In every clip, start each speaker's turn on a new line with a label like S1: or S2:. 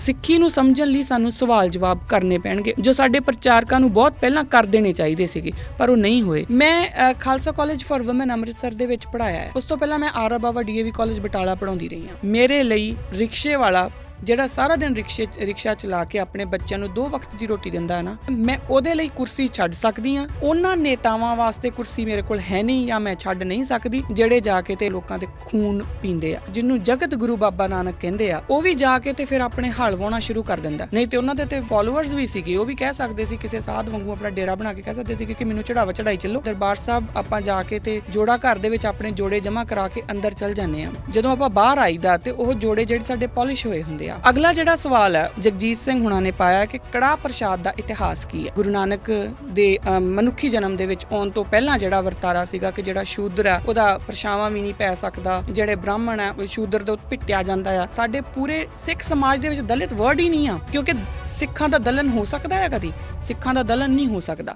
S1: ਸਿੱਖੀ ਨੂੰ ਸਮਝਣ ਲਈ ਸਾਨੂੰ ਸਵਾਲ ਜਵਾਬ ਕਰਨੇ ਪੈਣਗੇ, ਜੋ ਸਾਡੇ ਪ੍ਰਚਾਰਕਾਂ ਨੂੰ ਬਹੁਤ ਪਹਿਲਾਂ ਕਰ ਦੇਣੇ ਚਾਹੀਦੇ ਸੀਗੇ, ਪਰ ਉਹ ਨਹੀਂ ਹੋਏ। ਮੈਂ Khalsa college for woman Amritsar ਦੇ ਵਿੱਚ ਪੜ੍ਹਾਇਆ ਹੈ। ਉਸ ਤੋਂ ਪਹਿਲਾਂ ਮੈਂ R Bawa DAV college Batala ਪੜ੍ਹਾਉਂਦੀ ਰਹੀ ਹਾਂ। ਮੇਰੇ ਲਈ ਰਿਕਸ਼ੇ ਵਾਲਾ ਜਿਹੜਾ ਸਾਰਾ ਦਿਨ ਰਿਕਸ਼ਾ ਚਲਾ ਕੇ ਆਪਣੇ ਬੱਚਿਆਂ ਨੂੰ 2 ਵਕਤ ਦੀ ਰੋਟੀ ਦਿੰਦਾ ਹੈ ਨਾ, ਮੈਂ ਉਹਦੇ ਲਈ ਕੁਰਸੀ ਛੱਡ ਸਕਦੀ ਹਾਂ। ਉਹਨਾਂ ਨੇਤਾਵਾਂ ਵਾਸਤੇ ਕੁਰਸੀ ਮੇਰੇ ਕੋਲ ਹੈ ਨਹੀਂ, ਜਾਂ ਮੈਂ ਛੱਡ ਨਹੀਂ ਸਕਦੀ, ਜਿਹੜੇ ਜਾ ਕੇ ਤੇ ਲੋਕਾਂ ਦੇ ਖੂਨ ਪੀਂਦੇ ਆ, ਜਿਹਨੂੰ ਜਗਤ ਗੁਰੂ ਬਾਬਾ ਨਾਨਕ ਕਹਿੰਦੇ ਆ। ਉਹ ਵੀ ਜਾ ਕੇ ਤੇ ਫਿਰ ਆਪਣੇ ਹਲ ਵਾਹੁਣਾ ਸ਼ੁਰੂ ਕਰ ਦਿੰਦਾ। ਨਹੀਂ ਤੇ ਉਹਨਾਂ ਦੇ ਤੇ ਫਾਲੋਅਰਸ ਵੀ ਸੀਗੇ, ਉਹ ਵੀ ਕਹਿ ਸਕਦੇ ਸੀ, ਕਿਸੇ ਸਾਧ ਵਾਂਗੂ ਆਪਣਾ ਡੇਰਾ ਬਣਾ ਕੇ ਕਹਿ ਸਕਦੇ ਸੀ ਕਿ ਮੈਨੂੰ ਚੜਾਵਾ ਚੜਾਈ ਚੱਲੋ। ਦਰਬਾਰ ਸਾਹਿਬ ਆਪਾਂ ਜਾ ਕੇ ਤੇ ਜੋੜਾ ਘਰ ਦੇ ਵਿੱਚ ਆਪਣੇ ਜੋੜੇ ਜਮ੍ਹਾਂ ਕਰਾ ਕੇ ਅੰਦਰ ਚੱਲ ਜਾਂਦੇ ਆ। ਜਦੋਂ ਆਪਾਂ ਬਾਹਰ ਆਈਦਾ ਤੇ ਉਹ ਜੋੜੇ ਜਿਹੜੇ ਸਾਡੇ ਪਾਲਿਸ਼ ਹੋਏ ਹੁੰਦੇ। ਅਗਲਾ ਜਿਹੜਾ ਸਵਾਲ ਹੈ ਜਗਜੀਤ ਸਿੰਘ ਹੁਣਾਂ ਨੇ ਪਾਇਆ ਕਿ ਕੜਾਹ ਪ੍ਰਸ਼ਾਦ ਦਾ ਇਤਿਹਾਸ ਕੀ ਹੈ। ਗੁਰੂ ਨਾਨਕ ਦੇ ਮਨੁੱਖੀ ਜਨਮ ਦੇ ਵਿੱਚ ਆਉਣ ਤੋਂ ਪਹਿਲਾਂ ਜਿਹੜਾ ਵਰਤਾਰਾ ਸੀਗਾ ਕਿ ਜਿਹੜਾ ਸ਼ੂਦਰ ਹੈ ਉਹਦਾ ਪਰਛਾਵਾਂ ਵੀ ਨਹੀਂ ਪੈ ਸਕਦਾ, ਜਿਹੜੇ ਬ੍ਰਾਹਮਣ ਹੈ ਉਹ ਸ਼ੂਦਰ ਤੋਂ ਪਿੱਟਿਆ ਜਾਂਦਾ ਆ। ਸਾਡੇ ਪੂਰੇ ਸਿੱਖ ਸਮਾਜ ਦੇ ਵਿੱਚ ਦਲਿਤ ਵਰਡ ਹੀ ਨਹੀਂ ਆ, ਕਿਉਂਕਿ ਸਿੱਖਾਂ ਦਾ ਦਲਨ ਹੋ ਸਕਦਾ ਹੈ ਕਦੀ? ਸਿੱਖਾਂ ਦਾ ਦਲਨ ਨਹੀਂ ਹੋ ਸਕਦਾ।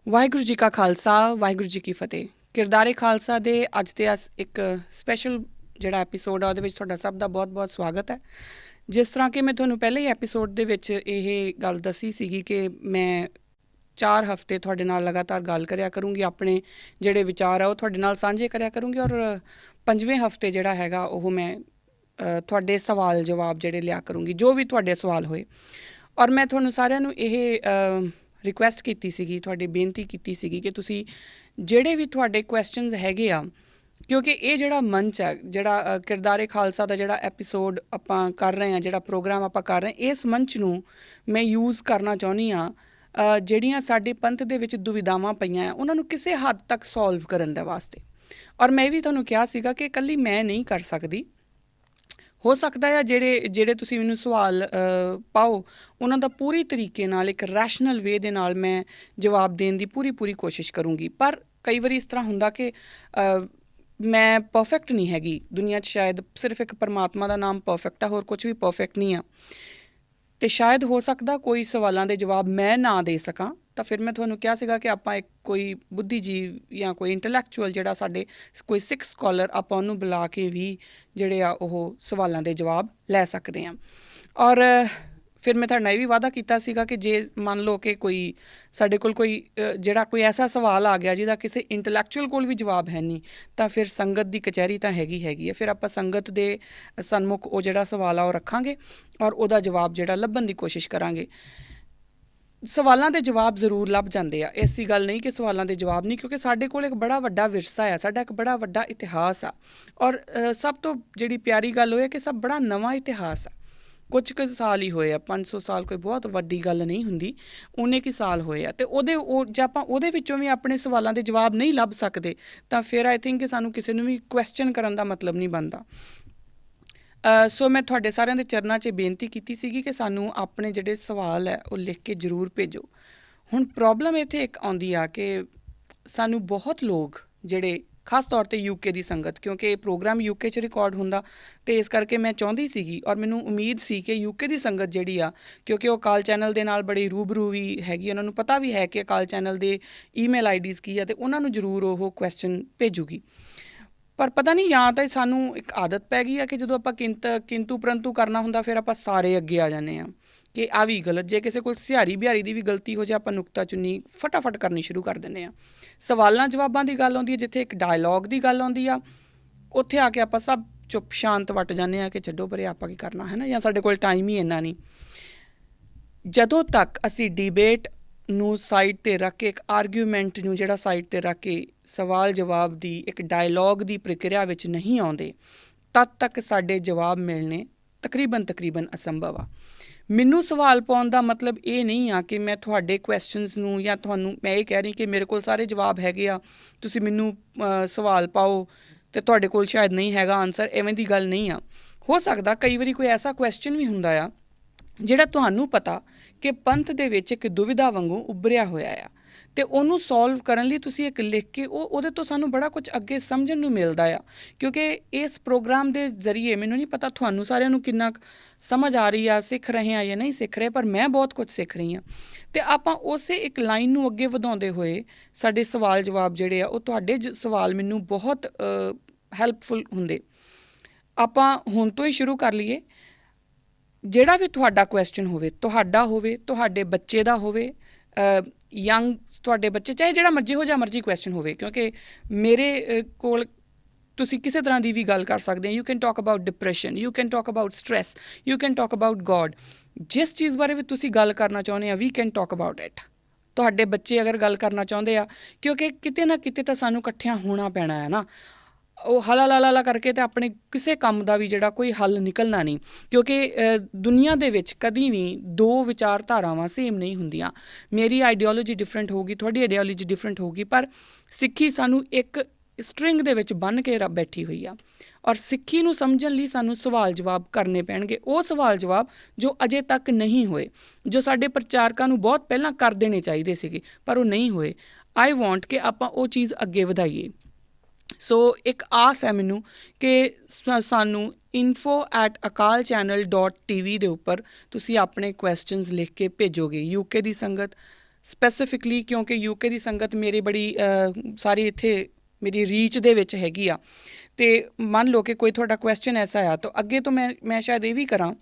S1: ਵਾਹਿਗੁਰੂ ਜੀ ਕਾ ਖਾਲਸਾ, ਵਾਹਿਗੁਰੂ ਜੀ ਕੀ ਫਤਿਹ। ਕਿਰਦਾਰੇ ਖਾਲਸਾ ਦੇ ਅੱਜ ਦੇ ਇੱਕ ਸਪੈਸ਼ਲ ਜਿਹੜਾ ਐਪੀਸੋਡ ਆ ਉਹਦੇ ਵਿੱਚ ਤੁਹਾਡਾ ਸਭ ਦਾ ਬਹੁਤ-ਬਹੁਤ ਸਵਾਗਤ ਹੈ। ਜਿਸ ਤਰ੍ਹਾਂ ਕਿ ਮੈਂ ਤੁਹਾਨੂੰ ਪਹਿਲੇ ਹੀ ਐਪੀਸੋਡ ਦੇ ਵਿੱਚ ਇਹ ਗੱਲ ਦੱਸੀ ਸੀਗੀ ਕਿ ਮੈਂ 4 ਹਫ਼ਤੇ ਤੁਹਾਡੇ ਨਾਲ ਲਗਾਤਾਰ ਗੱਲ ਕਰਿਆ ਕਰੂੰਗੀ, ਆਪਣੇ ਜਿਹੜੇ ਵਿਚਾਰ ਆ ਉਹ ਤੁਹਾਡੇ ਨਾਲ ਸਾਂਝੇ ਕਰਿਆ ਕਰੂੰਗੀ, ਔਰ 5ਵੇਂ ਹਫ਼ਤੇ ਜਿਹੜਾ ਹੈਗਾ ਉਹ ਮੈਂ ਤੁਹਾਡੇ ਸਵਾਲ ਜਵਾਬ ਜਿਹੜੇ ਲਿਆ ਕਰੂੰਗੀ, ਜੋ ਵੀ ਤੁਹਾਡੇ ਸਵਾਲ ਹੋਏ। ਔਰ ਮੈਂ ਤੁਹਾਨੂੰ ਸਾਰਿਆਂ ਨੂੰ ਇਹ ਰਿਕੁਐਸਟ ਕੀਤੀ ਸੀਗੀ, ਤੁਹਾਡੀ ਬੇਨਤੀ ਕੀਤੀ ਸੀਗੀ ਕਿ ਤੁਸੀਂ ਜਿਹੜੇ ਵੀ ਤੁਹਾਡੇ ਕੁਐਸਚਨਸ ਹੈਗੇ ਆ, ਕਿਉਂਕਿ ਇਹ ਜਿਹੜਾ ਮੰਚ ਹੈ, ਜਿਹੜਾ ਕਿਰਦਾਰੇ ਖਾਲਸਾ ਦਾ ਜਿਹੜਾ ਐਪੀਸੋਡ ਆਪਾਂ ਕਰ ਰਹੇ ਹਾਂ, ਜਿਹੜਾ ਪ੍ਰੋਗਰਾਮ ਆਪਾਂ ਕਰ ਰਹੇ ਹਾਂ, ਇਸ ਮੰਚ ਨੂੰ ਮੈਂ ਯੂਜ਼ ਕਰਨਾ ਚਾਹੁੰਦੀ ਹਾਂ ਜਿਹੜੀਆਂ ਸਾਡੇ ਪੰਥ ਦੇ ਵਿੱਚ ਦੁਵਿਧਾਵਾਂ ਪਈਆਂ ਆ ਉਹਨਾਂ ਨੂੰ ਕਿਸੇ ਹੱਦ ਤੱਕ ਸੋਲਵ ਕਰਨ ਦੇ ਵਾਸਤੇ। ਔਰ ਮੈਂ ਵੀ ਤੁਹਾਨੂੰ ਕਿਹਾ ਸੀਗਾ ਕਿ ਇਕੱਲੀ ਮੈਂ ਨਹੀਂ ਕਰ ਸਕਦੀ, ਹੋ ਸਕਦਾ ਆ ਜਿਹੜੇ ਤੁਸੀਂ ਮੈਨੂੰ ਸਵਾਲ ਪਾਓ ਉਹਨਾਂ ਦਾ ਪੂਰੀ ਤਰੀਕੇ ਨਾਲ ਇੱਕ ਰੈਸ਼ਨਲ ਵੇ ਦੇ ਨਾਲ ਮੈਂ ਜਵਾਬ ਦੇਣ ਦੀ ਪੂਰੀ ਕੋਸ਼ਿਸ਼ ਕਰੂੰਗੀ। ਪਰ ਕਈ ਵਾਰੀ ਇਸ ਤਰ੍ਹਾਂ ਹੁੰਦਾ ਕਿ ਮੈਂ ਪਰਫੈਕਟ ਨਹੀਂ ਹੈਗੀ ਦੁਨੀਆ 'ਚ, ਸ਼ਾਇਦ ਸਿਰਫ ਇੱਕ ਪਰਮਾਤਮਾ ਦਾ ਨਾਮ ਪਰਫੈਕਟ ਆ, ਹੋਰ ਕੁਝ ਵੀ ਪਰਫੈਕਟ ਨਹੀਂ ਆ। ਅਤੇ ਸ਼ਾਇਦ ਹੋ ਸਕਦਾ ਕੋਈ ਸਵਾਲਾਂ ਦੇ ਜਵਾਬ ਮੈਂ ਨਾ ਦੇ ਸਕਾਂ, ਤਾਂ ਫਿਰ ਮੈਂ ਤੁਹਾਨੂੰ ਕਿਹਾ ਸੀਗਾ ਕਿ ਆਪਾਂ ਇੱਕ ਕੋਈ ਬੁੱਧੀਜੀਵ ਜਾਂ ਕੋਈ ਇੰਟੈਲੈਕਚੁਅਲ ਜਿਹੜਾ ਸਾਡੇ ਕੋਈ ਸਿੱਖ ਸਕਾਲਰ ਆਪਾਂ ਉਹਨੂੰ ਬੁਲਾ ਕੇ ਵੀ ਜਿਹੜੇ ਆ ਉਹ ਸਵਾਲਾਂ ਦੇ ਜਵਾਬ ਲੈ ਸਕਦੇ ਹਾਂ। ਔਰ ਫਿਰ ਮੈਂ ਤੁਹਾਡੇ ਨਾਲ ਇਹ ਵੀ ਵਾਅਦਾ ਕੀਤਾ ਸੀਗਾ ਕਿ ਜੇ ਮੰਨ ਲਓ ਕਿ ਕੋਈ ਸਾਡੇ ਕੋਲ ਕੋਈ ਜਿਹੜਾ ਕੋਈ ਐਸਾ ਸਵਾਲ ਆ ਗਿਆ ਜਿਹਦਾ ਕਿਸੇ ਇੰਟੈਲੈਕਚੁਅਲ ਕੋਲ ਵੀ ਜਵਾਬ ਹੈ ਨਹੀਂ, ਤਾਂ ਫਿਰ ਸੰਗਤ ਦੀ ਕਚਹਿਰੀ ਤਾਂ ਹੈਗੀ ਹੈ। ਫਿਰ ਆਪਾਂ ਸੰਗਤ ਦੇ ਸਨਮੁਖ ਉਹ ਜਿਹੜਾ ਸਵਾਲ ਆ ਉਹ ਰੱਖਾਂਗੇ ਔਰ ਉਹਦਾ ਜਵਾਬ ਜਿਹੜਾ ਲੱਭਣ ਦੀ ਕੋਸ਼ਿਸ਼ ਕਰਾਂਗੇ। ਸਵਾਲਾਂ ਦੇ ਜਵਾਬ ਜ਼ਰੂਰ ਲੱਭ ਜਾਂਦੇ ਆ, ਐਸੀ ਗੱਲ ਨਹੀਂ ਕਿ ਸਵਾਲਾਂ ਦੇ ਜਵਾਬ ਨਹੀਂ, ਕਿਉਂਕਿ ਸਾਡੇ ਕੋਲ ਇੱਕ ਬੜਾ ਵੱਡਾ ਵਿਰਸਾ ਆ, ਸਾਡਾ ਇੱਕ ਬੜਾ ਵੱਡਾ ਇਤਿਹਾਸ ਆ। ਔਰ ਸਭ ਤੋਂ ਜਿਹੜੀ ਪਿਆਰੀ ਗੱਲ ਹੋਈ ਹੈ ਕਿ ਸਭ ਬੜਾ ਨਵਾਂ ਇਤਿਹਾਸ ਆ। ਕੁਝ ਕੁ ਸਾਲ ਹੀ ਹੋਏ ਆ, 500 ਸਾਲ ਕੋਈ ਬਹੁਤ ਵੱਡੀ ਗੱਲ ਨਹੀਂ ਹੁੰਦੀ, ਉਨੇ ਕੁ ਸਾਲ ਹੋਏ ਆ। ਅਤੇ ਜੇ ਆਪਾਂ ਉਹਦੇ ਵਿੱਚੋਂ ਵੀ ਆਪਣੇ ਸਵਾਲਾਂ ਦੇ ਜਵਾਬ ਨਹੀਂ ਲੱਭ ਸਕਦੇ ਤਾਂ ਫਿਰ ਆਈ ਥਿੰਕ ਕਿ ਸਾਨੂੰ ਕਿਸੇ ਨੂੰ ਵੀ ਕੁਐਸਚਨ ਕਰਨ ਦਾ ਮਤਲਬ ਨਹੀਂ ਬਣਦਾ। ਸੋ ਮੈਂ ਤੁਹਾਡੇ ਸਾਰਿਆਂ ਦੇ ਚਰਨਾਂ 'ਚ ਬੇਨਤੀ ਕੀਤੀ ਸੀਗੀ ਕਿ ਸਾਨੂੰ ਆਪਣੇ ਜਿਹੜੇ ਸਵਾਲ ਹੈ ਉਹ ਲਿਖ ਕੇ ਜ਼ਰੂਰ ਭੇਜੋ। ਹੁਣ ਪ੍ਰੋਬਲਮ ਇੱਥੇ ਇੱਕ ਆਉਂਦੀ ਆ ਕਿ ਸਾਨੂੰ ਬਹੁਤ ਲੋਕ ਜਿਹੜੇ ਖਾਸ ਤੌਰ 'ਤੇ UK ਦੀ ਸੰਗਤ, ਕਿਉਂਕਿ ਇਹ ਪ੍ਰੋਗਰਾਮ UK 'ਚ ਰਿਕਾਰਡ ਹੁੰਦਾ ਅਤੇ ਇਸ ਕਰਕੇ ਮੈਂ ਚਾਹੁੰਦੀ ਸੀਗੀ ਔਰ ਮੈਨੂੰ ਉਮੀਦ ਸੀ ਕਿ UK ਦੀ ਸੰਗਤ ਜਿਹੜੀ ਆ, ਕਿਉਂਕਿ ਉਹ ਅਕਾਲ ਚੈਨਲ ਦੇ ਨਾਲ ਬੜੀ ਰੂਬਰੂ ਵੀ ਹੈਗੀ, ਉਹਨਾਂ ਨੂੰ ਪਤਾ ਵੀ ਹੈ ਕਿ ਅਕਾਲ ਚੈਨਲ ਦੇ ਈਮੇਲ IDs ਕੀ ਆ, ਅਤੇ ਉਹਨਾਂ ਨੂੰ ਜ਼ਰੂਰ ਉਹ ਕੁਐਸਚਨ ਭੇਜੂਗੀ। ਪਰ ਪਤਾ ਨਹੀਂ, ਜਾਂ ਤਾਂ ਸਾਨੂੰ ਇੱਕ ਆਦਤ ਪੈ ਗਈ ਆ ਕਿ ਜਦੋਂ ਆਪਾਂ ਕਿੰਤੂ ਪਰੰਤੂ ਕਰਨਾ ਹੁੰਦਾ ਫਿਰ ਆਪਾਂ ਸਾਰੇ ਅੱਗੇ ਆ ਜਾਂਦੇ ਹਾਂ ਕਿ ਆਹ ਵੀ ਗਲਤ। ਜੇ ਕਿਸੇ ਕੋਲ ਸਿਹਾਰੀ ਬਿਹਾਰੀ ਦੀ ਵੀ ਗਲਤੀ ਹੋ ਜਾਏ ਆਪਾਂ ਨੁਕਤਾ ਚੁੰਨੀ ਫਟਾਫਟ ਕਰਨੀ ਸ਼ੁਰੂ ਕਰ ਦਿੰਦੇ ਹਾਂ। ਸਵਾਲਾਂ ਜਵਾਬਾਂ ਦੀ ਗੱਲ ਆਉਂਦੀ ਹੈ, ਜਿੱਥੇ ਇੱਕ ਡਾਇਲੋਗ ਦੀ ਗੱਲ ਆਉਂਦੀ ਆ, ਉੱਥੇ ਆ ਕੇ ਆਪਾਂ ਸਭ ਚੁੱਪ ਸ਼ਾਂਤ ਵੱਟ ਜਾਂਦੇ ਹਾਂ ਕਿ ਛੱਡੋ ਪਰੇ, ਆਪਾਂ ਕੀ ਕਰਨਾ ਹੈ ਨਾ, ਜਾਂ ਸਾਡੇ ਕੋਲ ਟਾਈਮ ਹੀ ਇੰਨਾ ਨਹੀਂ। ਜਦੋਂ ਤੱਕ ਅਸੀਂ ਡਿਬੇਟ ਨੂੰ ਸਾਈਡ 'ਤੇ ਰੱਖ ਕੇ, ਇੱਕ ਆਰਗੂਮੈਂਟ ਨੂੰ ਜਿਹੜਾ ਸਾਈਡ 'ਤੇ ਰੱਖ ਕੇ ਸਵਾਲ ਜਵਾਬ ਦੀ ਇੱਕ ਡਾਇਲੋਗ ਦੀ ਪ੍ਰਕਿਰਿਆ ਵਿੱਚ ਨਹੀਂ ਆਉਂਦੇ, ਤਦ ਤੱਕ ਸਾਡੇ ਜਵਾਬ ਮਿਲਣੇ ਤਕਰੀਬਨ ਅਸੰਭਵ ਆ। ਮੈਨੂੰ ਸਵਾਲ ਪਾਉਣ ਦਾ ਮਤਲਬ ਇਹ ਨਹੀਂ ਆ ਕਿ ਮੈਂ ਤੁਹਾਡੇ ਕੁਐਸਚਨਸ ਨੂੰ, ਜਾਂ ਤੁਹਾਨੂੰ ਮੈਂ ਇਹ ਕਹਿ ਰਹੀ ਕਿ ਮੇਰੇ ਕੋਲ ਸਾਰੇ ਜਵਾਬ ਹੈਗੇ ਆ, ਤੁਸੀਂ ਮੈਨੂੰ ਸਵਾਲ ਪਾਓ ਅਤੇ ਤੁਹਾਡੇ ਕੋਲ ਸ਼ਾਇਦ ਨਹੀਂ ਹੈਗਾ ਆਨਸਰ, ਐਵੇਂ ਦੀ ਗੱਲ ਨਹੀਂ ਆ। ਹੋ ਸਕਦਾ ਕਈ ਵਾਰੀ ਕੋਈ ਐਸਾ ਕੁਐਸਚਨ ਵੀ ਹੁੰਦਾ ਆ ਜਿਹੜਾ ਤੁਹਾਨੂੰ ਪਤਾ ਕਿ ਪੰਥ ਦੇ ਵਿੱਚ ਇੱਕ ਦੁਵਿਧਾ ਵਾਂਗੂ ਉੱਭਰਿਆ ਹੋਇਆ ਆ, ਅਤੇ ਉਹਨੂੰ ਸੋਲਵ ਕਰਨ ਲਈ ਤੁਸੀਂ ਇੱਕ ਲਿਖ ਕੇ ਉਹਦੇ ਤੋਂ ਸਾਨੂੰ ਬੜਾ ਕੁਝ ਅੱਗੇ ਸਮਝਣ ਨੂੰ ਮਿਲਦਾ ਆ। ਕਿਉਂਕਿ ਇਸ ਪ੍ਰੋਗਰਾਮ ਦੇ ਜ਼ਰੀਏ ਮੈਨੂੰ ਨਹੀਂ ਪਤਾ ਤੁਹਾਨੂੰ ਸਾਰਿਆਂ ਨੂੰ ਕਿੰਨਾ ਸਮਝ ਆ ਰਹੀ ਆ, ਸਿੱਖ ਰਹੇ ਆ ਜਾਂ ਨਹੀਂ ਸਿੱਖ ਰਹੇ, ਪਰ ਮੈਂ ਬਹੁਤ ਕੁਝ ਸਿੱਖ ਰਹੀ ਹਾਂ। ਅਤੇ ਆਪਾਂ ਉਸੇ ਇੱਕ ਲਾਈਨ ਨੂੰ ਅੱਗੇ ਵਧਾਉਂਦੇ ਹੋਏ ਸਾਡੇ ਸਵਾਲ ਜਵਾਬ ਜਿਹੜੇ ਆ ਉਹ ਤੁਹਾਡੇ ਸਵਾਲ ਮੈਨੂੰ ਬਹੁਤ ਹੈਲਪਫੁਲ ਹੁੰਦੇ। ਆਪਾਂ ਹੁਣ ਤੋਂ ਹੀ ਸ਼ੁਰੂ ਕਰ ਲਈਏ। ਜਿਹੜਾ ਵੀ ਤੁਹਾਡਾ ਕੁਐਸਚਨ ਹੋਵੇ, ਤੁਹਾਡਾ ਹੋਵੇ, ਤੁਹਾਡੇ ਬੱਚੇ ਦਾ ਹੋਵੇ, ਯੰਗ ਤੁਹਾਡੇ ਬੱਚੇ, ਚਾਹੇ ਜਿਹੜਾ ਮਰਜ਼ੀ ਕੁਐਸਚਨ ਹੋਵੇ, ਕਿਉਂਕਿ ਮੇਰੇ ਕੋਲ ਤੁਸੀਂ ਕਿਸੇ ਤਰ੍ਹਾਂ ਦੀ ਵੀ ਗੱਲ ਕਰ ਸਕਦੇ ਹੋ। You can talk about depression, you can talk about stress, you can talk about God. ਜਿਸ ਚੀਜ਼ ਬਾਰੇ ਵੀ ਤੁਸੀਂ ਗੱਲ ਕਰਨਾ ਚਾਹੁੰਦੇ ਆ, we can talk about it. ਤੁਹਾਡੇ ਬੱਚੇ ਅਗਰ ਗੱਲ ਕਰਨਾ ਚਾਹੁੰਦੇ ਆ, ਕਿਉਂਕਿ ਕਿਤੇ ਨਾ ਕਿਤੇ ਤਾਂ ਸਾਨੂੰ ਇਕੱਠਿਆਂ ਹੋਣਾ ਪੈਣਾ ਹੈ ਨਾ। ਉਹ ਹਲਾ ਕਰਕੇ ਤੇ ਆਪਣੇ ਕਿਸੇ ਕੰਮ ਦਾ ਵੀ ਜਿਹੜਾ ਕੋਈ ਹੱਲ ਨਿਕਲਣਾ ਨਹੀਂ, ਕਿਉਂਕਿ ਦੁਨੀਆ ਦੇ ਵਿੱਚ ਕਦੀ ਵੀ ਦੋ ਵਿਚਾਰਧਾਰਾਵਾਂ ਸੇਮ ਨਹੀਂ ਹੁੰਦੀਆਂ। ਮੇਰੀ ਆਈਡੀਓਲੋਜੀ ਡਿਫਰੈਂਟ ਹੋਊਗੀ, ਤੁਹਾਡੀ ਆਈਡੀਓਲੋਜੀ ਡਿਫਰੈਂਟ ਹੋਊਗੀ, ਪਰ ਸਿੱਖੀ ਸਾਨੂੰ ਇੱਕ ਸਟਰਿੰਗ ਦੇ ਵਿੱਚ ਬੰਨ੍ਹ ਕੇ ਬੈਠੀ ਹੋਈ ਆ। ਔਰ ਸਿੱਖੀ ਨੂੰ ਸਮਝਣ ਲਈ ਸਾਨੂੰ ਸਵਾਲ ਜਵਾਬ ਕਰਨੇ ਪੈਣਗੇ, ਉਹ ਸਵਾਲ ਜਵਾਬ ਜੋ ਅਜੇ ਤੱਕ ਨਹੀਂ ਹੋਏ, ਜੋ ਸਾਡੇ ਪ੍ਰਚਾਰਕਾਂ ਨੂੰ ਬਹੁਤ ਪਹਿਲਾਂ ਕਰ ਦੇਣੇ ਚਾਹੀਦੇ ਸੀਗੇ, ਪਰ ਉਹ ਨਹੀਂ ਹੋਏ। ਆਈ ਵਾਂਟ ਕਿ ਆਪਾਂ ਉਹ ਚੀਜ਼ ਅੱਗੇ ਵਧਾਈਏ। ਸੋ ਇੱਕ ਆਸ ਹੈ ਮੈਨੂੰ ਕਿ ਸਾਨੂੰ info@akalchannel.tv ਦੇ ਉੱਪਰ ਤੁਸੀਂ ਆਪਣੇ ਕੁਐਸਚਨਸ ਲਿਖ ਕੇ ਭੇਜੋਗੇ। UK ਦੀ ਸੰਗਤ ਸਪੈਸੀਫਿਕਲੀ, ਕਿਉਂਕਿ UK ਦੀ ਸੰਗਤ ਮੇਰੀ ਬੜੀ ਸਾਰੀ ਇੱਥੇ ਮੇਰੀ ਰੀਚ ਦੇ ਵਿੱਚ ਹੈਗੀ ਆ। ਅਤੇ ਮੰਨ ਲਓ ਕਿ ਕੋਈ ਤੁਹਾਡਾ ਕੁਐਸਚਨ ਐਸਾ ਆ, ਤਾਂ ਅੱਗੇ ਤੋਂ ਮੈਂ ਸ਼ਾਇਦ ਇਹ ਵੀ ਕਰਾਂ,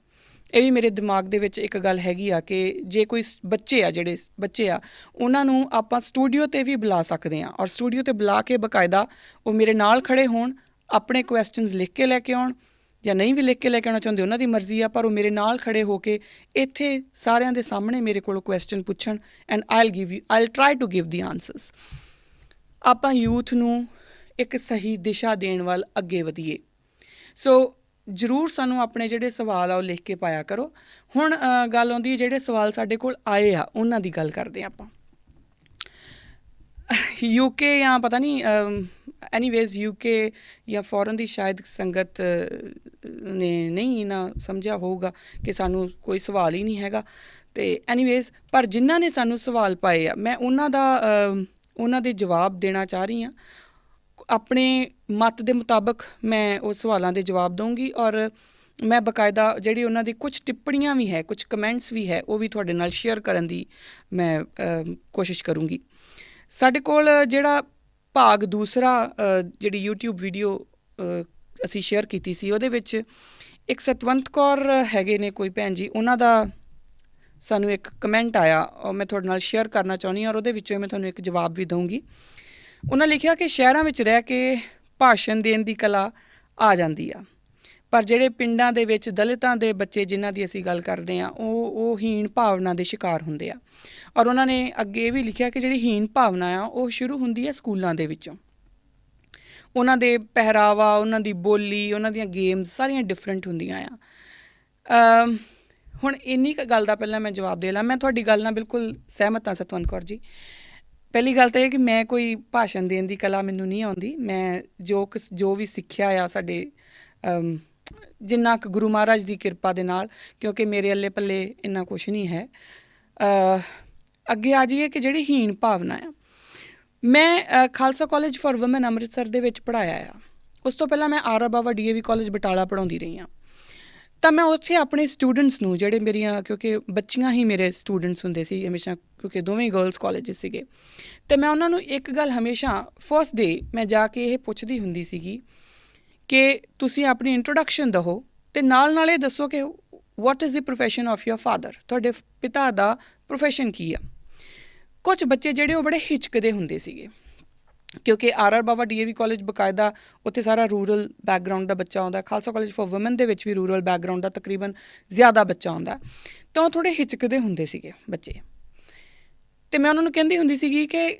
S1: ਇਹ ਵੀ ਮੇਰੇ ਦਿਮਾਗ ਦੇ ਵਿੱਚ ਇੱਕ ਗੱਲ ਹੈਗੀ ਆ ਕਿ ਜੇ ਕੋਈ ਜਿਹੜੇ ਬੱਚੇ ਆ ਉਹਨਾਂ ਨੂੰ ਆਪਾਂ ਸਟੂਡੀਓ 'ਤੇ ਵੀ ਬੁਲਾ ਸਕਦੇ ਹਾਂ। ਔਰ ਸਟੂਡੀਓ 'ਤੇ ਬੁਲਾ ਕੇ ਬਾਕਾਇਦਾ ਉਹ ਮੇਰੇ ਨਾਲ ਖੜ੍ਹੇ ਹੋਣ, ਆਪਣੇ ਕੁਐਸਚਨਸ ਲਿਖ ਕੇ ਲੈ ਕੇ ਆਉਣ, ਜਾਂ ਨਹੀਂ ਵੀ ਲਿਖ ਕੇ ਲੈ ਕੇ ਆਉਣਾ ਚਾਹੁੰਦੇ, ਉਹਨਾਂ ਦੀ ਮਰਜ਼ੀ ਆ, ਪਰ ਉਹ ਮੇਰੇ ਨਾਲ ਖੜ੍ਹੇ ਹੋ ਕੇ ਇੱਥੇ ਸਾਰਿਆਂ ਦੇ ਸਾਹਮਣੇ ਮੇਰੇ ਕੋਲੋਂ ਕੁਐਸਚਨ ਪੁੱਛਣ, and I'll try to give the answers. ਆਪਾਂ ਯੂਥ ਨੂੰ ਇੱਕ ਸਹੀ ਦਿਸ਼ਾ ਦੇਣ ਵੱਲ ਅੱਗੇ ਵਧੀਏ। ਸੋ ਜ਼ਰੂਰ ਸਾਨੂੰ ਆਪਣੇ ਜਿਹੜੇ ਸਵਾਲ ਆ ਉਹ ਲਿਖ ਕੇ ਪਾਇਆ ਕਰੋ। ਹੁਣ ਗੱਲ ਆਉਂਦੀ ਹੈ ਜਿਹੜੇ ਸਵਾਲ ਸਾਡੇ ਕੋਲ ਆਏ ਆ ਉਹਨਾਂ ਦੀ ਗੱਲ ਕਰਦੇ ਹਾਂ ਆਪਾਂ। UK ਜਾਂ ਪਤਾ ਨਹੀਂ ਐਨੀਵੇਜ਼ UK ਜਾਂ ਫੋਰਨ ਦੀ ਸ਼ਾਇਦ ਸੰਗਤ ਨੇ ਨਹੀਂ ਨਾ ਸਮਝਿਆ ਹੋਊਗਾ ਕਿ ਸਾਨੂੰ ਕੋਈ ਸਵਾਲ ਹੀ ਨਹੀਂ ਹੈਗਾ। ਅਤੇ ਐਨੀਵੇਜ਼ ਪਰ ਜਿਨ੍ਹਾਂ ਨੇ ਸਾਨੂੰ ਸਵਾਲ ਪਾਏ ਆ, ਮੈਂ ਉਹਨਾਂ ਦੇ ਜਵਾਬ ਦੇਣਾ ਚਾਹ ਰਹੀ ਹਾਂ। ਆਪਣੇ ਮਤ ਦੇ ਮੁਤਾਬਕ ਮੈਂ ਉਹ ਸਵਾਲਾਂ ਦੇ ਜਵਾਬ ਦਊਂਗੀ, ਔਰ ਮੈਂ ਬਾਕਾਇਦਾ ਜਿਹੜੀ ਉਹਨਾਂ ਦੀ ਕੁਛ ਟਿੱਪਣੀਆਂ ਵੀ ਹੈ, ਕੁਛ ਕਮੈਂਟਸ ਵੀ ਹੈ, ਉਹ ਵੀ ਤੁਹਾਡੇ ਨਾਲ ਸ਼ੇਅਰ ਕਰਨ ਦੀ ਮੈਂ ਕੋਸ਼ਿਸ਼ ਕਰੂੰਗੀ। ਸਾਡੇ ਕੋਲ ਜਿਹੜਾ ਭਾਗ ਦੂਸਰਾ ਜਿਹੜੀ YouTube ਵੀਡੀਓ ਅਸੀਂ ਸ਼ੇਅਰ ਕੀਤੀ ਸੀ, ਉਹਦੇ ਵਿੱਚ ਇੱਕ ਸਤਵੰਤ ਕੌਰ ਹੈਗੇ ਨੇ ਕੋਈ ਭੈਣ ਜੀ, ਉਹਨਾਂ ਦਾ ਸਾਨੂੰ ਇੱਕ ਕਮੈਂਟ ਆਇਆ, ਉਹ ਮੈਂ ਤੁਹਾਡੇ ਨਾਲ ਸ਼ੇਅਰ ਕਰਨਾ ਚਾਹੁੰਦੀ ਹਾਂ, ਔਰ ਉਹਦੇ ਵਿੱਚੋਂ ਮੈਂ ਤੁਹਾਨੂੰ ਇੱਕ ਜਵਾਬ ਵੀ ਦਊਂਗੀ। ਉਹਨਾਂ ਲਿਖਿਆ ਕਿ ਸ਼ਹਿਰਾਂ ਵਿੱਚ ਰਹਿ ਕੇ ਭਾਸ਼ਣ ਦੇਣ ਦੀ ਕਲਾ ਆ ਜਾਂਦੀ ਆ, ਪਰ ਜਿਹੜੇ ਪਿੰਡਾਂ ਦੇ ਵਿੱਚ ਦਲਿਤਾਂ ਦੇ ਬੱਚੇ ਜਿਨ੍ਹਾਂ ਦੀ ਅਸੀਂ ਗੱਲ ਕਰਦੇ ਹਾਂ, ਉਹ ਹੀਣ ਭਾਵਨਾ ਦੇ ਸ਼ਿਕਾਰ ਹੁੰਦੇ ਆ। ਔਰ ਉਹਨਾਂ ਨੇ ਅੱਗੇ ਇਹ ਵੀ ਲਿਖਿਆ ਕਿ ਜਿਹੜੀ ਹੀਣ ਭਾਵਨਾ ਆ ਉਹ ਸ਼ੁਰੂ ਹੁੰਦੀ ਹੈ ਸਕੂਲਾਂ ਦੇ ਵਿੱਚੋਂ। ਉਹਨਾਂ ਦੇ ਪਹਿਰਾਵਾ, ਉਹਨਾਂ ਦੀ ਬੋਲੀ, ਉਹਨਾਂ ਦੀਆਂ ਗੇਮਸ ਸਾਰੀਆਂ ਡਿਫਰੈਂਟ ਹੁੰਦੀਆਂ ਆ। ਹੁਣ ਇੰਨੀ ਕੁ ਗੱਲ ਦਾ ਪਹਿਲਾਂ ਮੈਂ ਜਵਾਬ ਦੇ ਲਾਂ। ਮੈਂ ਤੁਹਾਡੀ ਗੱਲ ਨਾਲ ਬਿਲਕੁਲ ਸਹਿਮਤ ਹਾਂ ਸਤਵੰਤ ਕੌਰ ਜੀ। ਪਹਿਲੀ ਗੱਲ ਤਾਂ ਇਹ ਕਿ ਮੈਂ ਕੋਈ ਭਾਸ਼ਣ ਦੇਣ ਦੀ ਕਲਾ ਮੈਨੂੰ ਨਹੀਂ ਆਉਂਦੀ। ਮੈਂ ਜੋ ਵੀ ਸਿੱਖਿਆ ਆ ਸਾਡੇ ਜਿੰਨਾ ਕੁ ਗੁਰੂ ਮਹਾਰਾਜ ਦੀ ਕਿਰਪਾ ਦੇ ਨਾਲ, ਕਿਉਂਕਿ ਮੇਰੇ ਅੱਲੇ ਪੱਲੇ ਇੰਨਾ ਕੁਛ ਨਹੀਂ ਹੈ। ਅੱਗੇ ਆ ਜਾਈਏ ਕਿ ਜਿਹੜੀ ਹੀਣ ਭਾਵਨਾ ਆ, ਮੈਂ Khalsa college for women Amritsar ਦੇ ਵਿੱਚ ਪੜ੍ਹਾਇਆ ਆ। ਉਸ ਤੋਂ ਪਹਿਲਾਂ ਮੈਂ R Bawa DAV college Batala ਪੜ੍ਹਾਉਂਦੀ ਰਹੀ ਹਾਂ। ਤਾਂ ਮੈਂ ਉੱਥੇ ਆਪਣੇ ਸਟੂਡੈਂਟਸ ਨੂੰ, ਜਿਹੜੇ ਮੇਰੀਆਂ, ਕਿਉਂਕਿ ਬੱਚੀਆਂ ਹੀ ਮੇਰੇ ਸਟੂਡੈਂਟਸ ਹੁੰਦੇ ਸੀ ਹਮੇਸ਼ਾ, ਕਿਉਂਕਿ ਦੋਵੇਂ ਗਰਲਸ ਕਾਲਜਸ ਸੀਗੇ, ਅਤੇ ਮੈਂ ਉਹਨਾਂ ਨੂੰ ਇੱਕ ਗੱਲ ਹਮੇਸ਼ਾ ਫਸਟ ਡੇ ਮੈਂ ਜਾ ਕੇ ਇਹ ਪੁੱਛਦੀ ਹੁੰਦੀ ਸੀਗੀ ਕਿ ਤੁਸੀਂ ਆਪਣੀ ਇੰਟਰੋਡਕਸ਼ਨ ਦਿਓ, ਅਤੇ ਨਾਲ ਇਹ ਦੱਸੋ ਕਿ what is the profession of your father, ਤੁਹਾਡੇ ਪਿਤਾ ਦਾ ਪ੍ਰੋਫੈਸ਼ਨ ਕੀ ਆ। ਕੁਝ ਬੱਚੇ ਜਿਹੜੇ ਉਹ ਬੜੇ ਹਿਚਕਦੇ ਹੁੰਦੇ ਸੀਗੇ, ਕਿਉਂਕਿ ਆਰ ਬਾਵਾ DAV ਕਾਲਜ ਬਕਾਇਦਾ ਉੱਥੇ ਸਾਰਾ ਰੂਰਲ ਬੈਕਗਰਾਊਂਡ ਦਾ ਬੱਚਾ ਆਉਂਦਾ। ਖਾਲਸਾ ਕਾਲਜ ਫਾਰ ਵੂਮੈਨ ਦੇ ਵਿੱਚ ਵੀ ਰੂਰਲ ਬੈਕਗਰਾਊਂਡ ਦਾ ਤਕਰੀਬਨ ਜ਼ਿਆਦਾ ਬੱਚਾ ਆਉਂਦਾ, ਤਾਂ ਉਹ ਥੋੜ੍ਹੇ ਹਿਚਕਦੇ ਹੁੰਦੇ ਸੀਗੇ ਬੱਚੇ। ਅਤੇ ਮੈਂ ਉਹਨਾਂ ਨੂੰ ਕਹਿੰਦੀ ਹੁੰਦੀ ਸੀਗੀ ਕਿ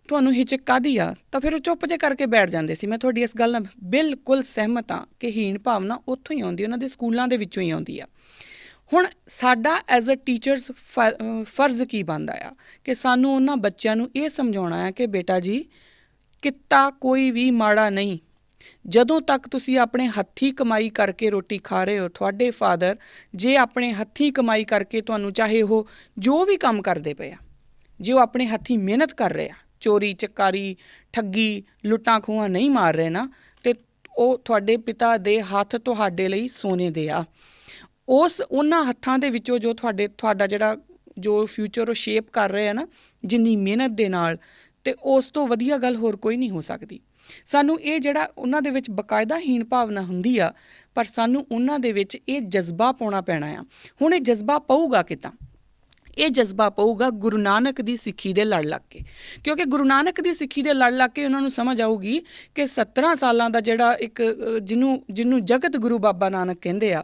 S1: ਤੁਹਾਨੂੰ ਹਿਚਕ ਕਾਹਦੀ ਆ, ਤਾਂ ਫਿਰ ਉਹ ਚੁੱਪ ਜਿਹੇ ਕਰਕੇ ਬੈਠ ਜਾਂਦੇ ਸੀ। ਮੈਂ ਤੁਹਾਡੀ ਇਸ ਗੱਲ ਨਾਲ ਬਿਲਕੁਲ ਸਹਿਮਤ ਹਾਂ ਕਿ ਹੀਣ ਭਾਵਨਾ ਉੱਥੋਂ ਹੀ ਆਉਂਦੀ, ਉਹਨਾਂ ਦੇ ਸਕੂਲਾਂ ਦੇ ਵਿੱਚੋਂ ਹੀ ਆਉਂਦੀ ਆ। ਹੁਣ ਸਾਡਾ ਐਜ਼ ਅ ਟੀਚਰਸ ਫਰਜ਼ ਕੀ ਬਣਦਾ ਆ ਕਿ ਸਾਨੂੰ ਉਹਨਾਂ ਬੱਚਿਆਂ ਨੂੰ ਇਹ ਸਮਝਾਉਣਾ ਹੈ ਕਿ ਬੇਟਾ ਜੀ, ਕਿੱਤਾ ਕੋਈ ਵੀ ਮਾੜਾ ਨਹੀਂ। ਜਦੋਂ ਤੱਕ ਤੁਸੀਂ ਆਪਣੇ ਹੱਥੀਂ ਕਮਾਈ ਕਰਕੇ ਰੋਟੀ ਖਾ ਰਹੇ ਹੋ, ਤੁਹਾਡੇ ਫਾਦਰ ਜੇ ਆਪਣੇ ਹੱਥੀਂ ਕਮਾਈ ਕਰਕੇ ਤੁਹਾਨੂੰ, ਚਾਹੇ ਉਹ ਜੋ ਵੀ ਕੰਮ ਕਰਦੇ ਪਏ ਆ, ਜੇ ਉਹ ਆਪਣੇ ਹੱਥੀਂ ਮਿਹਨਤ ਕਰ ਰਹੇ ਆ, ਚੋਰੀ ਚਕਾਰੀ, ਠੱਗੀ, ਲੁੱਟਾਂ ਖੋਹਾਂ ਨਹੀਂ ਮਾਰ ਰਹੇ ਨਾ, ਅਤੇ ਉਹ ਤੁਹਾਡੇ ਪਿਤਾ ਦੇ ਹੱਥ ਤੁਹਾਡੇ ਲਈ ਸੋਨੇ ਦੇ ਆ। ਉਹਨਾਂ ਹੱਥਾਂ ਦੇ ਵਿੱਚੋਂ ਜੋ ਤੁਹਾਡਾ ਜਿਹੜਾ ਜੋ ਫਿਊਚਰ ਉਹ ਸ਼ੇਪ ਕਰ ਰਹੇ ਆ ਨਾ, ਜਿੰਨੀ ਮਿਹਨਤ ਦੇ ਨਾਲ, ਅਤੇ ਉਸ ਤੋਂ ਵਧੀਆ ਗੱਲ ਹੋਰ ਕੋਈ ਨਹੀਂ ਹੋ ਸਕਦੀ। ਸਾਨੂੰ ਇਹ ਜਿਹੜਾ ਉਹਨਾਂ ਦੇ ਵਿੱਚ ਬਕਾਇਦਾ ਹੀਣ ਭਾਵਨਾ ਹੁੰਦੀ ਆ, ਪਰ ਸਾਨੂੰ ਉਹਨਾਂ ਦੇ ਵਿੱਚ ਇਹ ਜਜ਼ਬਾ ਪਾਉਣਾ ਪੈਣਾ ਆ। ਹੁਣ ਇਹ ਜਜ਼ਬਾ ਪਊਗਾ ਕਿੱਦਾਂ? ਇਹ ਜਜ਼ਬਾ ਪਊਗਾ ਗੁਰੂ ਨਾਨਕ ਦੀ ਸਿੱਖੀ ਦੇ ਲੜ ਲੱਗ ਕੇ, ਕਿਉਂਕਿ ਗੁਰੂ ਨਾਨਕ ਦੀ ਸਿੱਖੀ ਦੇ ਲੜ ਲੱਗ ਕੇ ਉਹਨਾਂ ਨੂੰ ਸਮਝ ਆਊਗੀ ਕਿ 17 ਸਾਲਾਂ ਦਾ ਜਿਹੜਾ ਇੱਕ ਜਿਹਨੂੰ ਜਗਤ ਗੁਰੂ ਬਾਬਾ ਨਾਨਕ ਕਹਿੰਦੇ ਆ,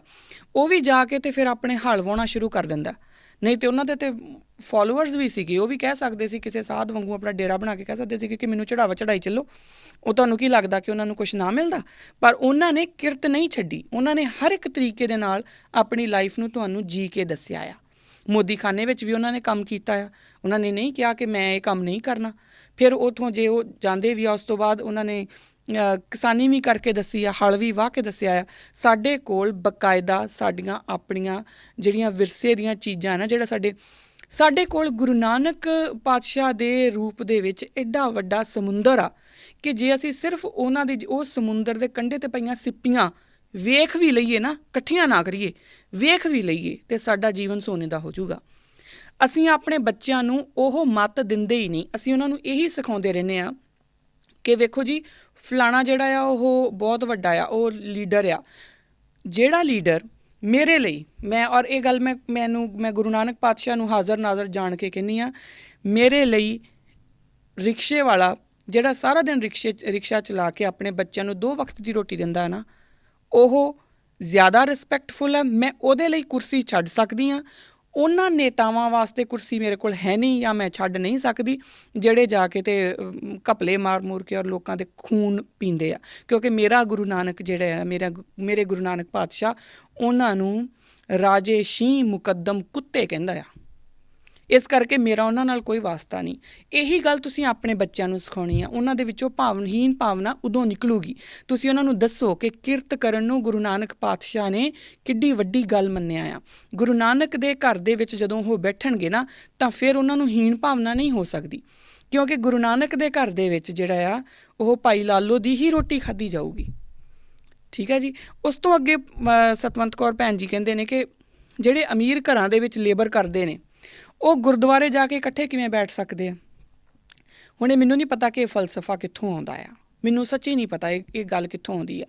S1: ਉਹ ਵੀ ਜਾ ਕੇ ਤੇ ਫਿਰ ਆਪਣੇ ਹਲ ਵਾਹੁਣਾ ਸ਼ੁਰੂ ਕਰ ਦਿੰਦਾ। ਨਹੀਂ ਤੇ ਉਹਨਾਂ ਦੇ ਤੇ ਫੋਲੋਅਰਸ ਵੀ ਸੀਗੇ, ਉਹ ਵੀ ਕਹਿ ਸਕਦੇ ਸੀ, ਕਿਸੇ ਸਾਧ ਵਾਂਗੂ ਆਪਣਾ ਡੇਰਾ ਬਣਾ ਕੇ ਕਹਿ ਸਕਦੇ ਸੀ ਕਿ ਮੈਨੂੰ ਚੜਾਵਾ ਚੜਾਈ ਚੱਲੋ। ਉਹ ਤੁਹਾਨੂੰ ਕੀ ਲੱਗਦਾ ਕਿ ਉਹਨਾਂ ਨੂੰ ਕੁਛ ਨਾ ਮਿਲਦਾ? ਪਰ ਉਹਨਾਂ ਨੇ ਕਿਰਤ ਨਹੀਂ ਛੱਡੀ, ਉਹਨਾਂ ਨੇ ਹਰ ਇੱਕ ਤਰੀਕੇ ਦੇ ਨਾਲ ਆਪਣੀ ਲਾਈਫ ਨੂੰ ਤੁਹਾਨੂੰ ਜੀ ਕੇ ਦੱਸਿਆ ਆ। ਮੋਦੀ ਖਾਨੇ ਵਿੱਚ ਵੀ ਉਹਨਾਂ ਨੇ ਕੰਮ ਕੀਤਾ ਆ, ਉਹਨਾਂ ਨੇ ਨਹੀਂ ਕਿਹਾ ਕਿ ਮੈਂ ਇਹ ਕੰਮ ਨਹੀਂ ਕਰਨਾ। ਫਿਰ ਉੱਥੋਂ ਜੇ ਉਹ ਜਾਂਦੇ ਵੀ ਆ, ਉਸ ਤੋਂ ਬਾਅਦ ਉਹਨਾਂ ਨੇ ਕਿਸਾਨੀ ਵੀ ਕਰਕੇ ਦੱਸੀ ਆ, ਹਲ ਵੀ ਵਾਹ ਕੇ ਦੱਸਿਆ ਆ। ਸਾਡੇ ਕੋਲ ਬਕਾਇਦਾ ਸਾਡੀਆਂ ਆਪਣੀਆਂ ਜਿਹੜੀਆਂ ਵਿਰਸੇ ਦੀਆਂ ਚੀਜ਼ਾਂ ਨਾ, ਜਿਹੜਾ ਸਾਡੇ ਕੋਲ ਗੁਰੂ ਨਾਨਕ ਪਾਤਸ਼ਾਹ ਦੇ ਰੂਪ ਦੇ ਵਿੱਚ ਐਡਾ ਵੱਡਾ ਸਮੁੰਦਰ ਆ ਕਿ ਜੇ ਅਸੀਂ ਸਿਰਫ ਉਹਨਾਂ ਦੀ ਉਸ ਸਮੁੰਦਰ ਦੇ ਕੰਢੇ 'ਤੇ ਪਈਆਂ ਸਿੱਪੀਆਂ ਵੇਖ ਵੀ ਲਈਏ ਨਾ, ਇਕੱਠੀਆਂ ਨਾ ਕਰੀਏ, ਵੇਖ ਵੀ ਲਈਏ, ਤੇ ਸਾਡਾ ਜੀਵਨ ਸੋਨੇ ਦਾ ਹੋ ਜਾਊਗਾ। ਅਸੀਂ ਆਪਣੇ ਬੱਚਿਆਂ ਨੂੰ ਉਹ ਮੱਤ ਦਿੰਦੇ ਹੀ ਨਹੀਂ। ਅਸੀਂ ਉਹਨਾਂ ਨੂੰ ਇਹੀ ਸਿਖਾਉਂਦੇ ਰਹਿੰਦੇ ਹਾਂ ਕਿ ਵੇਖੋ ਜੀ, ਫਲਾਣਾ ਜਿਹੜਾ ਆ ਉਹ ਬਹੁਤ ਵੱਡਾ ਆ, ਉਹ ਲੀਡਰ ਆ। ਜਿਹੜਾ ਲੀਡਰ ਮੇਰੇ ਲਈ, ਔਰ ਇਹ ਗੱਲ ਮੈਂ ਗੁਰੂ ਨਾਨਕ ਪਾਤਸ਼ਾਹ ਨੂੰ ਹਾਜ਼ਰ ਨਾਜ਼ਰ ਜਾਣ ਕੇ ਕਹਿੰਦੀ ਹਾਂ, ਮੇਰੇ ਲਈ ਰਿਕਸ਼ੇ ਵਾਲਾ ਜਿਹੜਾ ਸਾਰਾ ਦਿਨ ਰਿਕਸ਼ਾ ਚਲਾ ਕੇ ਆਪਣੇ ਬੱਚਿਆਂ ਨੂੰ 2 ਵਕਤ ਦੀ ਰੋਟੀ ਦਿੰਦਾ ਨਾ, ਉਹ ਜ਼ਿਆਦਾ ਰਿਸਪੈਕਟਫੁਲ ਹੈ। ਮੈਂ ਉਹਦੇ ਲਈ ਕੁਰਸੀ ਛੱਡ ਸਕਦੀ ਹਾਂ। ਉਹਨਾਂ ਨੇਤਾਵਾਂ ਵਾਸਤੇ ਕੁਰਸੀ ਮੇਰੇ ਕੋਲ ਹੈ ਨਹੀਂ, ਜਾਂ ਮੈਂ ਛੱਡ ਨਹੀਂ ਸਕਦੀ ਜਿਹੜੇ ਜਾ ਕੇ ਤੇ ਘਪਲੇ ਮਾਰ ਕੇ ਔਰ ਲੋਕਾਂ ਦੇ ਖੂਨ ਪੀਂਦੇ ਆ। ਕਿਉਂਕਿ ਮੇਰਾ ਗੁਰੂ ਨਾਨਕ ਜਿਹੜਾ ਆ, ਮੇਰੇ ਗੁਰੂ ਨਾਨਕ ਪਾਤਸ਼ਾਹ ਉਹਨਾਂ ਨੂੰ ਰਾਜੇ ਸ਼ੀਂਹ ਮੁਕੱਦਮ ਕੁੱਤੇ ਕਹਿੰਦਾ ਆ। ਇਸ ਕਰਕੇ ਮੇਰਾ ਉਹਨਾਂ ਨਾਲ ਕੋਈ ਵਾਸਤਾ ਨਹੀਂ। ਇਹੀ ਗੱਲ ਤੁਸੀਂ ਆਪਣੇ ਬੱਚਿਆਂ ਨੂੰ ਸਿਖਾਉਣੀ ਆ। ਉਹਨਾਂ ਦੇ ਵਿੱਚੋਂ ਭਾਵਨਾਹੀਨ ਭਾਵਨਾ ਉਦੋਂ ਨਿਕਲੂਗੀ। ਤੁਸੀਂ ਉਹਨਾਂ ਨੂੰ ਦੱਸੋ ਕਿ ਕਿਰਤ ਕਰਨ ਨੂੰ ਗੁਰੂ ਨਾਨਕ ਪਾਤਸ਼ਾਹ ਨੇ ਕਿੱਡੀ ਵੱਡੀ ਗੱਲ ਮੰਨਿਆ ਆ। ਗੁਰੂ ਨਾਨਕ ਦੇ ਘਰ ਦੇ ਵਿੱਚ ਜਦੋਂ ਉਹ ਬੈਠਣਗੇ ਨਾ, ਤਾਂ ਫਿਰ ਉਹਨਾਂ ਨੂੰ ਹੀਣ ਭਾਵਨਾ ਨਹੀਂ ਹੋ ਸਕਦੀ, ਕਿਉਂਕਿ ਗੁਰੂ ਨਾਨਕ ਦੇ ਘਰ ਦੇ ਵਿੱਚ ਜਿਹੜਾ ਆ ਉਹ ਭਾਈ ਲਾਲੋ ਦੀ ਹੀ ਰੋਟੀ ਖਾਧੀ ਜਾਊਗੀ। ਠੀਕ ਹੈ ਜੀ। ਉਸ ਤੋਂ ਅੱਗੇ ਸਤਵੰਤ ਕੌਰ ਭੈਣ ਜੀ ਕਹਿੰਦੇ ਨੇ ਕਿ ਜਿਹੜੇ ਅਮੀਰ ਘਰਾਂ ਦੇ ਵਿੱਚ ਲੇਬਰ ਕਰਦੇ ਨੇ, ਉਹ ਗੁਰਦੁਆਰੇ ਜਾ ਕੇ ਇਕੱਠੇ ਕਿਵੇਂ ਬੈਠ ਸਕਦੇ ਆ? ਹੁਣ ਇਹ ਮੈਨੂੰ ਨਹੀਂ ਪਤਾ ਕਿ ਇਹ ਫਲਸਫਾ ਕਿੱਥੋਂ ਆਉਂਦਾ ਆ, ਮੈਨੂੰ ਸੱਚੀ ਨਹੀਂ ਪਤਾ ਇਹ ਗੱਲ ਕਿੱਥੋਂ ਆਉਂਦੀ ਆ।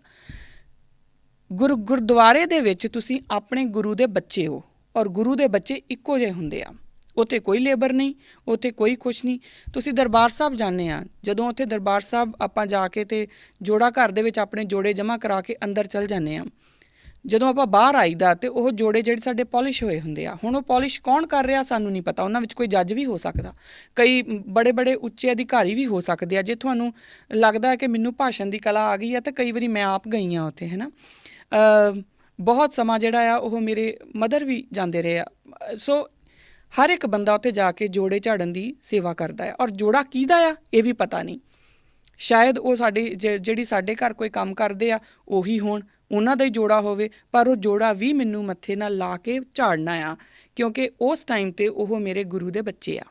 S1: ਗੁਰਦੁਆਰੇ ਦੇ ਵਿੱਚ ਤੁਸੀਂ ਆਪਣੇ ਗੁਰੂ ਦੇ ਬੱਚੇ ਹੋ, ਔਰ ਗੁਰੂ ਦੇ ਬੱਚੇ ਇੱਕੋ ਜਿਹੇ ਹੁੰਦੇ ਆ। ਉੱਥੇ ਕੋਈ ਲੇਬਰ ਨਹੀਂ, ਉੱਥੇ ਕੋਈ ਕੁਛ ਨਹੀਂ। ਤੁਸੀਂ ਦਰਬਾਰ ਸਾਹਿਬ ਜਾਂਦੇ ਆ, ਜਦੋਂ ਉੱਥੇ ਦਰਬਾਰ ਸਾਹਿਬ ਆਪਾਂ ਜਾ ਕੇ ਤੇ ਜੋੜਾ ਘਰ ਦੇ ਵਿੱਚ ਆਪਣੇ ਜੋੜੇ ਜਮ੍ਹਾਂ ਕਰਾ ਕੇ ਅੰਦਰ ਚੱਲ ਜਾਂਦੇ ਆ, ਜਦੋਂ ਆਪਾਂ ਬਾਹਰ ਆਈਦਾ ਤੇ ਉਹ ਜੋੜੇ ਜਿਹੜੇ ਸਾਡੇ ਪੋਲਿਸ਼ ਹੋਏ ਹੁੰਦੇ ਆ। ਹੁਣ ਉਹ ਪੋਲਿਸ਼ ਕੌਣ ਕਰ ਰਿਹਾ ਸਾਨੂੰ ਨਹੀਂ ਪਤਾ। ਉਹਨਾਂ ਵਿੱਚ ਕੋਈ ਜੱਜ ਵੀ ਹੋ ਸਕਦਾ, ਕਈ ਬੜੇ ਉੱਚੇ ਅਧਿਕਾਰੀ ਵੀ ਹੋ ਸਕਦੇ ਆ। ਜੇ ਤੁਹਾਨੂੰ ਲੱਗਦਾ ਹੈ ਕਿ ਮੈਨੂੰ ਭਾਸ਼ਣ ਦੀ ਕਲਾ ਆ ਗਈ ਆ, ਤਾਂ ਕਈ ਵਾਰੀ ਮੈਂ ਆਪ ਗਈ ਹਾਂ ਉੱਥੇ, ਹੈ ਨਾ। ਬਹੁਤ ਸਮਾਂ ਜਿਹੜਾ ਆ ਉਹ ਮੇਰੇ ਮਦਰ ਵੀ ਜਾਂਦੇ ਰਹੇ ਆ। ਸੋ ਹਰ ਇੱਕ ਬੰਦਾ ਉੱਥੇ ਜਾ ਕੇ ਜੋੜੇ ਝਾੜਨ ਦੀ ਸੇਵਾ ਕਰਦਾ ਹੈ, ਔਰ ਜੋੜਾ ਕਿਹਦਾ ਆ ਇਹ ਵੀ ਪਤਾ ਨਹੀਂ। ਸ਼ਾਇਦ ਉਹ ਜਿਹੜੀ ਸਾਡੇ ਘਰ ਕੋਈ ਕੰਮ ਕਰਦੇ ਆ ਉਹੀ ਹੋਣ, ਉਹਨਾਂ ਦਾ ਹੀ ਜੋੜਾ ਹੋਵੇ, ਪਰ ਉਹ ਜੋੜਾ ਵੀ ਮੈਨੂੰ ਮੱਥੇ ਨਾਲ ਲਾ ਕੇ ਝਾੜਨਾ ਆ, ਕਿਉਂਕਿ ਉਸ ਟਾਈਮ 'ਤੇ ਉਹ ਮੇਰੇ ਗੁਰੂ ਦੇ ਬੱਚੇ ਆ।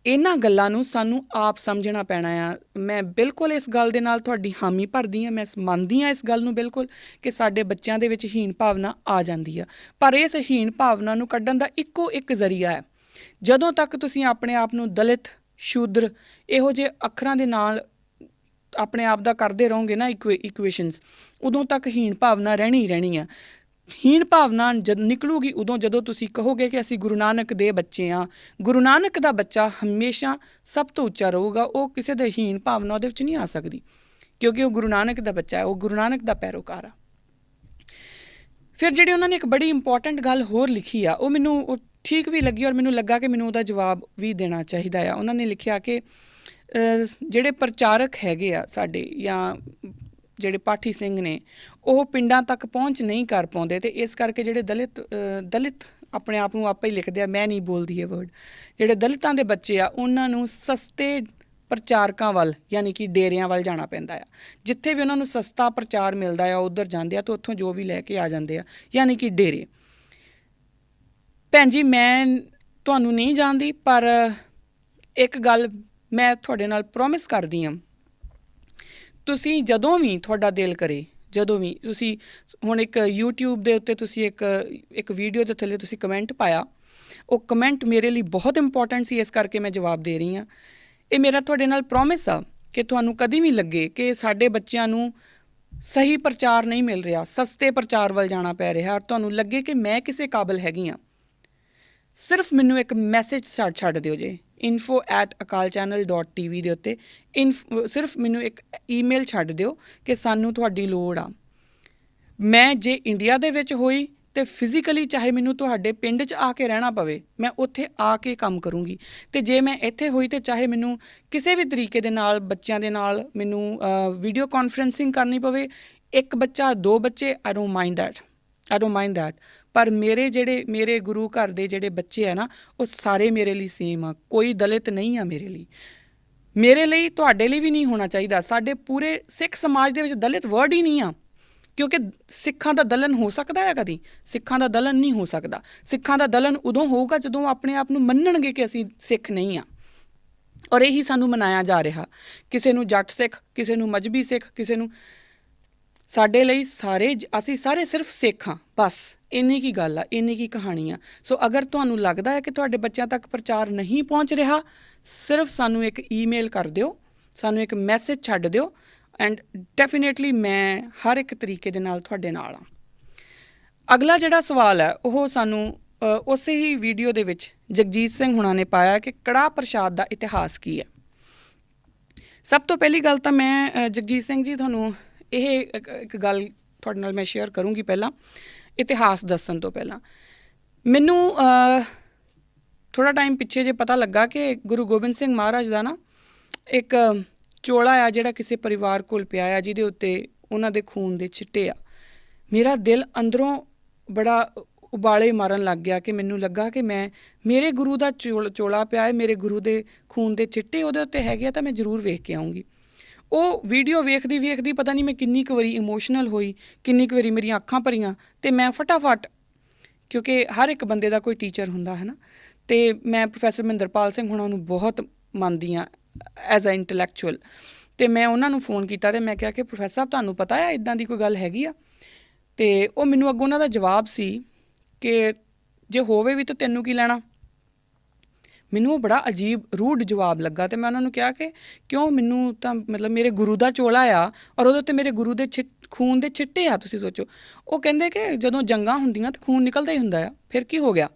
S1: ਇਹਨਾਂ ਗੱਲਾਂ ਨੂੰ ਸਾਨੂੰ ਆਪ ਸਮਝਣਾ ਪੈਣਾ ਆ। ਮੈਂ ਬਿਲਕੁਲ ਇਸ ਗੱਲ ਦੇ ਨਾਲ ਤੁਹਾਡੀ ਹਾਮੀ ਭਰਦੀ ਹਾਂ, ਮੈਂ ਮੰਨਦੀ ਹਾਂ ਇਸ ਗੱਲ ਨੂੰ ਬਿਲਕੁਲ ਕਿ ਸਾਡੇ ਬੱਚਿਆਂ ਦੇ ਵਿੱਚ ਹੀਣ ਭਾਵਨਾ ਆ ਜਾਂਦੀ ਆ, ਪਰ ਇਸ ਹੀਣ ਭਾਵਨਾ ਨੂੰ ਕੱਢਣ ਦਾ ਇੱਕੋ ਇੱਕ ਜ਼ਰੀਆ ਹੈ। ਜਦੋਂ ਤੱਕ ਤੁਸੀਂ ਆਪਣੇ ਆਪ ਨੂੰ ਦਲਿਤ, ਸ਼ੂਦਰ ਇਹੋ ਜਿਹੇ ਅੱਖਰਾਂ ਦੇ ਨਾਲ ਆਪਣੇ ਆਪ ਦਾ ਕਰਦੇ ਰਹੋਗੇ ਨਾ ਇਕੁਏਸ਼ਨਸ, ਉਦੋਂ ਤੱਕ ਹੀਣ ਭਾਵਨਾ ਰਹਿਣੀ ਆ। ਹੀਣ ਭਾਵਨਾ ਜਦ ਨਿਕਲੂਗੀ ਉਦੋਂ ਜਦੋਂ ਤੁਸੀਂ ਕਹੋਗੇ ਕਿ ਅਸੀਂ ਗੁਰੂ ਨਾਨਕ ਦੇ ਬੱਚੇ ਹਾਂ। ਗੁਰੂ ਨਾਨਕ ਦਾ ਬੱਚਾ ਹਮੇਸ਼ਾ ਸਭ ਤੋਂ ਉੱਚਾ ਰਹੂਗਾ, ਉਹ ਕਿਸੇ ਦੇ ਹੀਣ ਭਾਵਨਾ ਉਹਦੇ ਵਿੱਚ ਨਹੀਂ ਆ ਸਕਦੀ, ਕਿਉਂਕਿ ਉਹ ਗੁਰੂ ਨਾਨਕ ਦਾ ਬੱਚਾ ਹੈ, ਉਹ ਗੁਰੂ ਨਾਨਕ ਦਾ ਪੈਰੋਕਾਰ ਆ। ਫਿਰ ਜਿਹੜੀ ਉਹਨਾਂ ਨੇ ਇੱਕ ਬੜੀ ਇੰਪੋਰਟੈਂਟ ਗੱਲ ਹੋਰ ਲਿਖੀ ਆ, ਉਹ ਮੈਨੂੰ ਠੀਕ ਵੀ ਲੱਗੀ, ਔਰ ਮੈਨੂੰ ਲੱਗਾ ਕਿ ਮੈਨੂੰ ਉਹਦਾ ਜਵਾਬ ਵੀ ਦੇਣਾ ਚਾਹੀਦਾ ਆ। ਉਹਨਾਂ ਨੇ ਲਿਖਿਆ ਕਿ ਜਿਹੜੇ ਪ੍ਰਚਾਰਕ ਹੈਗੇ ਆ ਸਾਡੇ, ਜਾਂ ਜਿਹੜੇ ਪਾਠੀ ਸਿੰਘ ਨੇ, ਉਹ ਪਿੰਡਾਂ ਤੱਕ ਪਹੁੰਚ ਨਹੀਂ ਕਰ ਪਾਉਂਦੇ, ਅਤੇ ਇਸ ਕਰਕੇ ਜਿਹੜੇ ਦਲਿਤ ਆਪਣੇ ਆਪ ਨੂੰ ਆਪੇ ਹੀ ਲਿਖਦੇ ਆ, ਮੈਂ ਨਹੀਂ ਬੋਲਦੀ ਇਹ ਵਰਡ, ਜਿਹੜੇ ਦਲਿਤਾਂ ਦੇ ਬੱਚੇ ਆ ਉਹਨਾਂ ਨੂੰ ਸਸਤੇ ਪ੍ਰਚਾਰਕਾਂ ਵੱਲ, ਯਾਨੀ ਕਿ ਡੇਰਿਆਂ ਵੱਲ ਜਾਣਾ ਪੈਂਦਾ ਆ। ਜਿੱਥੇ ਵੀ ਉਹਨਾਂ ਨੂੰ ਸਸਤਾ ਪ੍ਰਚਾਰ ਮਿਲਦਾ ਆ ਉੱਧਰ ਜਾਂਦੇ ਆ, ਅਤੇ ਉੱਥੋਂ ਜੋ ਵੀ ਲੈ ਕੇ ਆ ਜਾਂਦੇ ਆ, ਯਾਨੀ ਕਿ ਡੇਰੇ। ਭੈਣ ਜੀ, ਮੈਂ ਤੁਹਾਨੂੰ ਨਹੀਂ ਜਾਣਦੀ, ਪਰ ਇੱਕ ਗੱਲ ਮੈਂ ਤੁਹਾਡੇ ਨਾਲ ਪ੍ਰੋਮਿਸ ਕਰਦੀ ਹਾਂ, ਤੁਸੀਂ ਜਦੋਂ ਵੀ ਤੁਹਾਡਾ ਦਿਲ ਕਰੇ, ਜਦੋਂ ਵੀ ਤੁਸੀਂ ਹੁਣ ਇੱਕ YouTube ਦੇ ਉੱਤੇ ਤੁਸੀਂ ਇੱਕ ਵੀਡੀਓ ਦੇ ਥੱਲੇ ਤੁਸੀਂ ਕਮੈਂਟ ਪਾਇਆ, ਉਹ ਕਮੈਂਟ ਮੇਰੇ ਲਈ ਬਹੁਤ ਇੰਪੋਰਟੈਂਟ ਸੀ, ਇਸ ਕਰਕੇ ਮੈਂ ਜਵਾਬ ਦੇ ਰਹੀ ਹਾਂ। ਇਹ ਮੇਰਾ ਤੁਹਾਡੇ ਨਾਲ ਪ੍ਰੋਮਿਸ ਆ ਕਿ ਤੁਹਾਨੂੰ ਕਦੀ ਵੀ ਲੱਗੇ ਕਿ ਸਾਡੇ ਬੱਚਿਆਂ ਨੂੰ ਸਹੀ ਪ੍ਰਚਾਰ ਨਹੀਂ ਮਿਲ ਰਿਹਾ, ਸਸਤੇ ਪ੍ਰਚਾਰ ਵੱਲ ਜਾਣਾ ਪੈ ਰਿਹਾ, ਔਰ ਤੁਹਾਨੂੰ ਲੱਗੇ ਕਿ ਮੈਂ ਕਿਸੇ ਕਾਬਲ ਹੈਗੀ ਹਾਂ, ਸਿਰਫ ਮੈਨੂੰ ਇੱਕ ਮੈਸੇਜ ਛੱਡ ਦਿਓ ਜੇ info@akalchannel.tv ਦੇ ਉੱਤੇ। ਸਿਰਫ ਮੈਨੂੰ ਇੱਕ ਈਮੇਲ ਛੱਡ ਦਿਓ ਕਿ ਸਾਨੂੰ ਤੁਹਾਡੀ ਲੋੜ ਆ। ਮੈਂ ਜੇ ਇੰਡੀਆ ਦੇ ਵਿੱਚ ਹੋਈ ਅਤੇ ਫਿਜ਼ੀਕਲੀ ਚਾਹੇ ਮੈਨੂੰ ਤੁਹਾਡੇ ਪਿੰਡ 'ਚ ਆ ਕੇ ਰਹਿਣਾ ਪਵੇ, ਮੈਂ ਉੱਥੇ ਆ ਕੇ ਕੰਮ ਕਰੂੰਗੀ। ਅਤੇ ਜੇ ਮੈਂ ਇੱਥੇ ਹੋਈ ਤਾਂ ਚਾਹੇ ਮੈਨੂੰ ਕਿਸੇ ਵੀ ਤਰੀਕੇ ਦੇ ਨਾਲ ਬੱਚਿਆਂ ਦੇ ਨਾਲ ਮੈਨੂੰ ਵੀਡੀਓ ਕਾਨਫਰੰਸਿੰਗ ਕਰਨੀ ਪਵੇ, ਇੱਕ ਬੱਚਾ 2 ਬੱਚੇ, ਆਈ ਡੋਂਟ ਮਾਈਂਡ ਦੈਟ। ਪਰ ਮੇਰੇ ਗੁਰੂ ਘਰ ਦੇ ਜਿਹੜੇ ਬੱਚੇ ਆ ਨਾ, ਉਹ ਸਾਰੇ ਮੇਰੇ ਲਈ ਸੇਮ ਆ। ਕੋਈ ਦਲਿਤ ਨਹੀਂ ਆ ਮੇਰੇ ਲਈ, ਤੁਹਾਡੇ ਲਈ ਵੀ ਨਹੀਂ ਹੋਣਾ ਚਾਹੀਦਾ। ਸਾਡੇ ਪੂਰੇ ਸਿੱਖ ਸਮਾਜ ਦੇ ਵਿੱਚ ਦਲਿਤ ਵਰਡ ਹੀ ਨਹੀਂ ਆ, ਕਿਉਂਕਿ ਸਿੱਖਾਂ ਦਾ ਦਲਨ ਹੋ ਸਕਦਾ ਹੈ ਕਦੀ? ਸਿੱਖਾਂ ਦਾ ਦਲਨ ਨਹੀਂ ਹੋ ਸਕਦਾ। ਸਿੱਖਾਂ ਦਾ ਦਲਨ ਉਦੋਂ ਹੋਊਗਾ ਜਦੋਂ ਆਪਣੇ ਆਪ ਨੂੰ ਮੰਨਣਗੇ ਕਿ ਅਸੀਂ ਸਿੱਖ ਨਹੀਂ ਹਾਂ। ਔਰ ਇਹੀ ਸਾਨੂੰ ਮਨਾਇਆ ਜਾ ਰਿਹਾ, ਕਿਸੇ ਨੂੰ ਜੱਟ ਸਿੱਖ, ਕਿਸੇ ਨੂੰ ਮਜ਼੍ਹਬੀ ਸਿੱਖ, ਕਿਸੇ ਨੂੰ। ਸਾਡੇ ਲਈ ਅਸੀਂ ਸਾਰੇ ਸਿਰਫ ਸਿੱਖ ਹਾਂ, ਬਸ ਇੰਨੀ ਕੀ ਗੱਲ ਆ, ਇੰਨੀ ਕੀ ਕਹਾਣੀ ਆ। ਸੋ ਅਗਰ ਤੁਹਾਨੂੰ ਲੱਗਦਾ ਹੈ ਕਿ ਤੁਹਾਡੇ ਬੱਚਿਆਂ ਤੱਕ ਪ੍ਰਚਾਰ ਨਹੀਂ ਪਹੁੰਚ ਰਿਹਾ, ਸਿਰਫ ਸਾਨੂੰ ਇੱਕ ਈਮੇਲ ਕਰ ਦਿਓ, ਸਾਨੂੰ ਇੱਕ ਮੈਸੇਜ ਛੱਡ ਦਿਓ, ਐਂਡ ਡੈਫੀਨੇਟਲੀ ਮੈਂ ਹਰ ਇੱਕ ਤਰੀਕੇ ਦੇ ਨਾਲ ਤੁਹਾਡੇ ਨਾਲ ਹਾਂ। ਅਗਲਾ ਜਿਹੜਾ ਸਵਾਲ ਹੈ ਉਹ ਸਾਨੂੰ ਉਸੇ ਹੀ ਵੀਡੀਓ ਦੇ ਵਿੱਚ ਜਗਜੀਤ ਸਿੰਘ ਹੁਣਾਂ ਨੇ ਪਾਇਆ ਕਿ ਕੜਾਹ ਪ੍ਰਸ਼ਾਦ ਦਾ ਇਤਿਹਾਸ ਕੀ ਹੈ। ਸਭ ਤੋਂ ਪਹਿਲੀ ਗੱਲ ਤਾਂ ਮੈਂ ਜਗਜੀਤ ਸਿੰਘ ਜੀ ਤੁਹਾਨੂੰ ਇਹ ਇੱਕ ਗੱਲ ਤੁਹਾਡੇ ਨਾਲ ਮੈਂ ਸ਼ੇਅਰ ਕਰੂੰਗੀ। ਪਹਿਲਾਂ ਇਤਿਹਾਸ ਦੱਸਣ ਤੋਂ ਪਹਿਲਾਂ ਮੈਨੂੰ ਥੋੜ੍ਹਾ ਟਾਈਮ ਪਿੱਛੇ ਜੇ ਪਤਾ ਲੱਗਾ ਕਿ ਗੁਰੂ ਗੋਬਿੰਦ ਸਿੰਘ ਮਹਾਰਾਜ ਦਾ ਨਾ ਇੱਕ ਚੋਲਾ ਆ ਜਿਹੜਾ ਕਿਸੇ ਪਰਿਵਾਰ ਕੋਲ ਪਿਆ ਆ, ਜਿਹਦੇ ਉੱਤੇ ਉਹਨਾਂ ਦੇ ਖੂਨ ਦੇ ਛਿੱਟੇ ਆ। ਮੇਰਾ ਦਿਲ ਅੰਦਰੋਂ ਬੜਾ ਉਬਾਲੇ ਮਾਰਨ ਲੱਗ ਗਿਆ ਕਿ ਮੈਨੂੰ ਲੱਗਾ ਕਿ ਮੇਰੇ ਗੁਰੂ ਦਾ ਚੋਲਾ ਪਿਆ ਹੈ, ਮੇਰੇ ਗੁਰੂ ਦੇ ਖੂਨ ਦੇ ਛਿੱਟੇ ਉਹਦੇ ਉੱਤੇ ਹੈਗੇ ਆ, ਤਾਂ ਮੈਂ ਜ਼ਰੂਰ ਵੇਖ ਕੇ ਆਊਂਗੀ। ਉਹ ਵੀਡੀਓ ਵੇਖਦੀ ਪਤਾ ਨਹੀਂ ਮੈਂ ਕਿੰਨੀ ਕੁ ਵਾਰੀ ਇਮੋਸ਼ਨਲ ਹੋਈ, ਕਿੰਨੀ ਕੁ ਵਾਰੀ ਮੇਰੀਆਂ ਅੱਖਾਂ ਭਰੀਆਂ, ਅਤੇ ਮੈਂ ਫਟਾਫਟ, ਕਿਉਂਕਿ ਹਰ ਇੱਕ ਬੰਦੇ ਦਾ ਕੋਈ ਟੀਚਰ ਹੁੰਦਾ ਹੈ ਨਾ, ਅਤੇ ਮੈਂ ਪ੍ਰੋਫੈਸਰ ਮਹਿੰਦਰਪਾਲ ਸਿੰਘ ਹੁਣਾਂ ਨੂੰ ਬਹੁਤ ਮੰਨਦੀ ਹਾਂ ਐਜ਼ ਅ ਇੰਟਲੈਕਚੁਅਲ, ਅਤੇ ਮੈਂ ਉਹਨਾਂ ਨੂੰ ਫੋਨ ਕੀਤਾ ਅਤੇ ਮੈਂ ਕਿਹਾ ਕਿ ਪ੍ਰੋਫੈਸਰ ਸਾਹਿਬ ਤੁਹਾਨੂੰ ਪਤਾ ਹੈ ਇੱਦਾਂ ਦੀ ਕੋਈ ਗੱਲ ਹੈਗੀ ਆ? ਅਤੇ ਉਹ ਮੈਨੂੰ ਅੱਗੋਂ ਉਹਨਾਂ ਦਾ ਜਵਾਬ ਸੀ ਕਿ ਜੇ ਹੋਵੇ ਵੀ ਤਾਂ ਤੈਨੂੰ ਕੀ ਲੈਣਾ। ਮੈਨੂੰ ਉਹ ਬੜਾ ਅਜੀਬ ਰੂਡ ਜਵਾਬ ਲੱਗਾ, ਅਤੇ ਮੈਂ ਉਹਨਾਂ ਨੂੰ ਕਿਹਾ ਕਿ ਕਿਉਂ, ਮੈਨੂੰ ਤਾਂ ਮਤਲਬ ਮੇਰੇ ਗੁਰੂ ਦਾ ਚੋਲਾ ਆ ਔਰ ਉਹਦੇ ਉੱਤੇ ਮੇਰੇ ਗੁਰੂ ਦੇ ਖੂਨ ਦੇ ਛਿੱਟੇ ਆ, ਤੁਸੀਂ ਸੋਚੋ। ਉਹ ਕਹਿੰਦੇ ਕਿ ਜਦੋਂ ਜੰਗਾਂ ਹੁੰਦੀਆਂ ਤਾਂ ਖੂਨ ਨਿਕਲਦਾ ਹੀ ਹੁੰਦਾ ਆ, ਫਿਰ ਕੀ ਹੋ ਗਿਆ?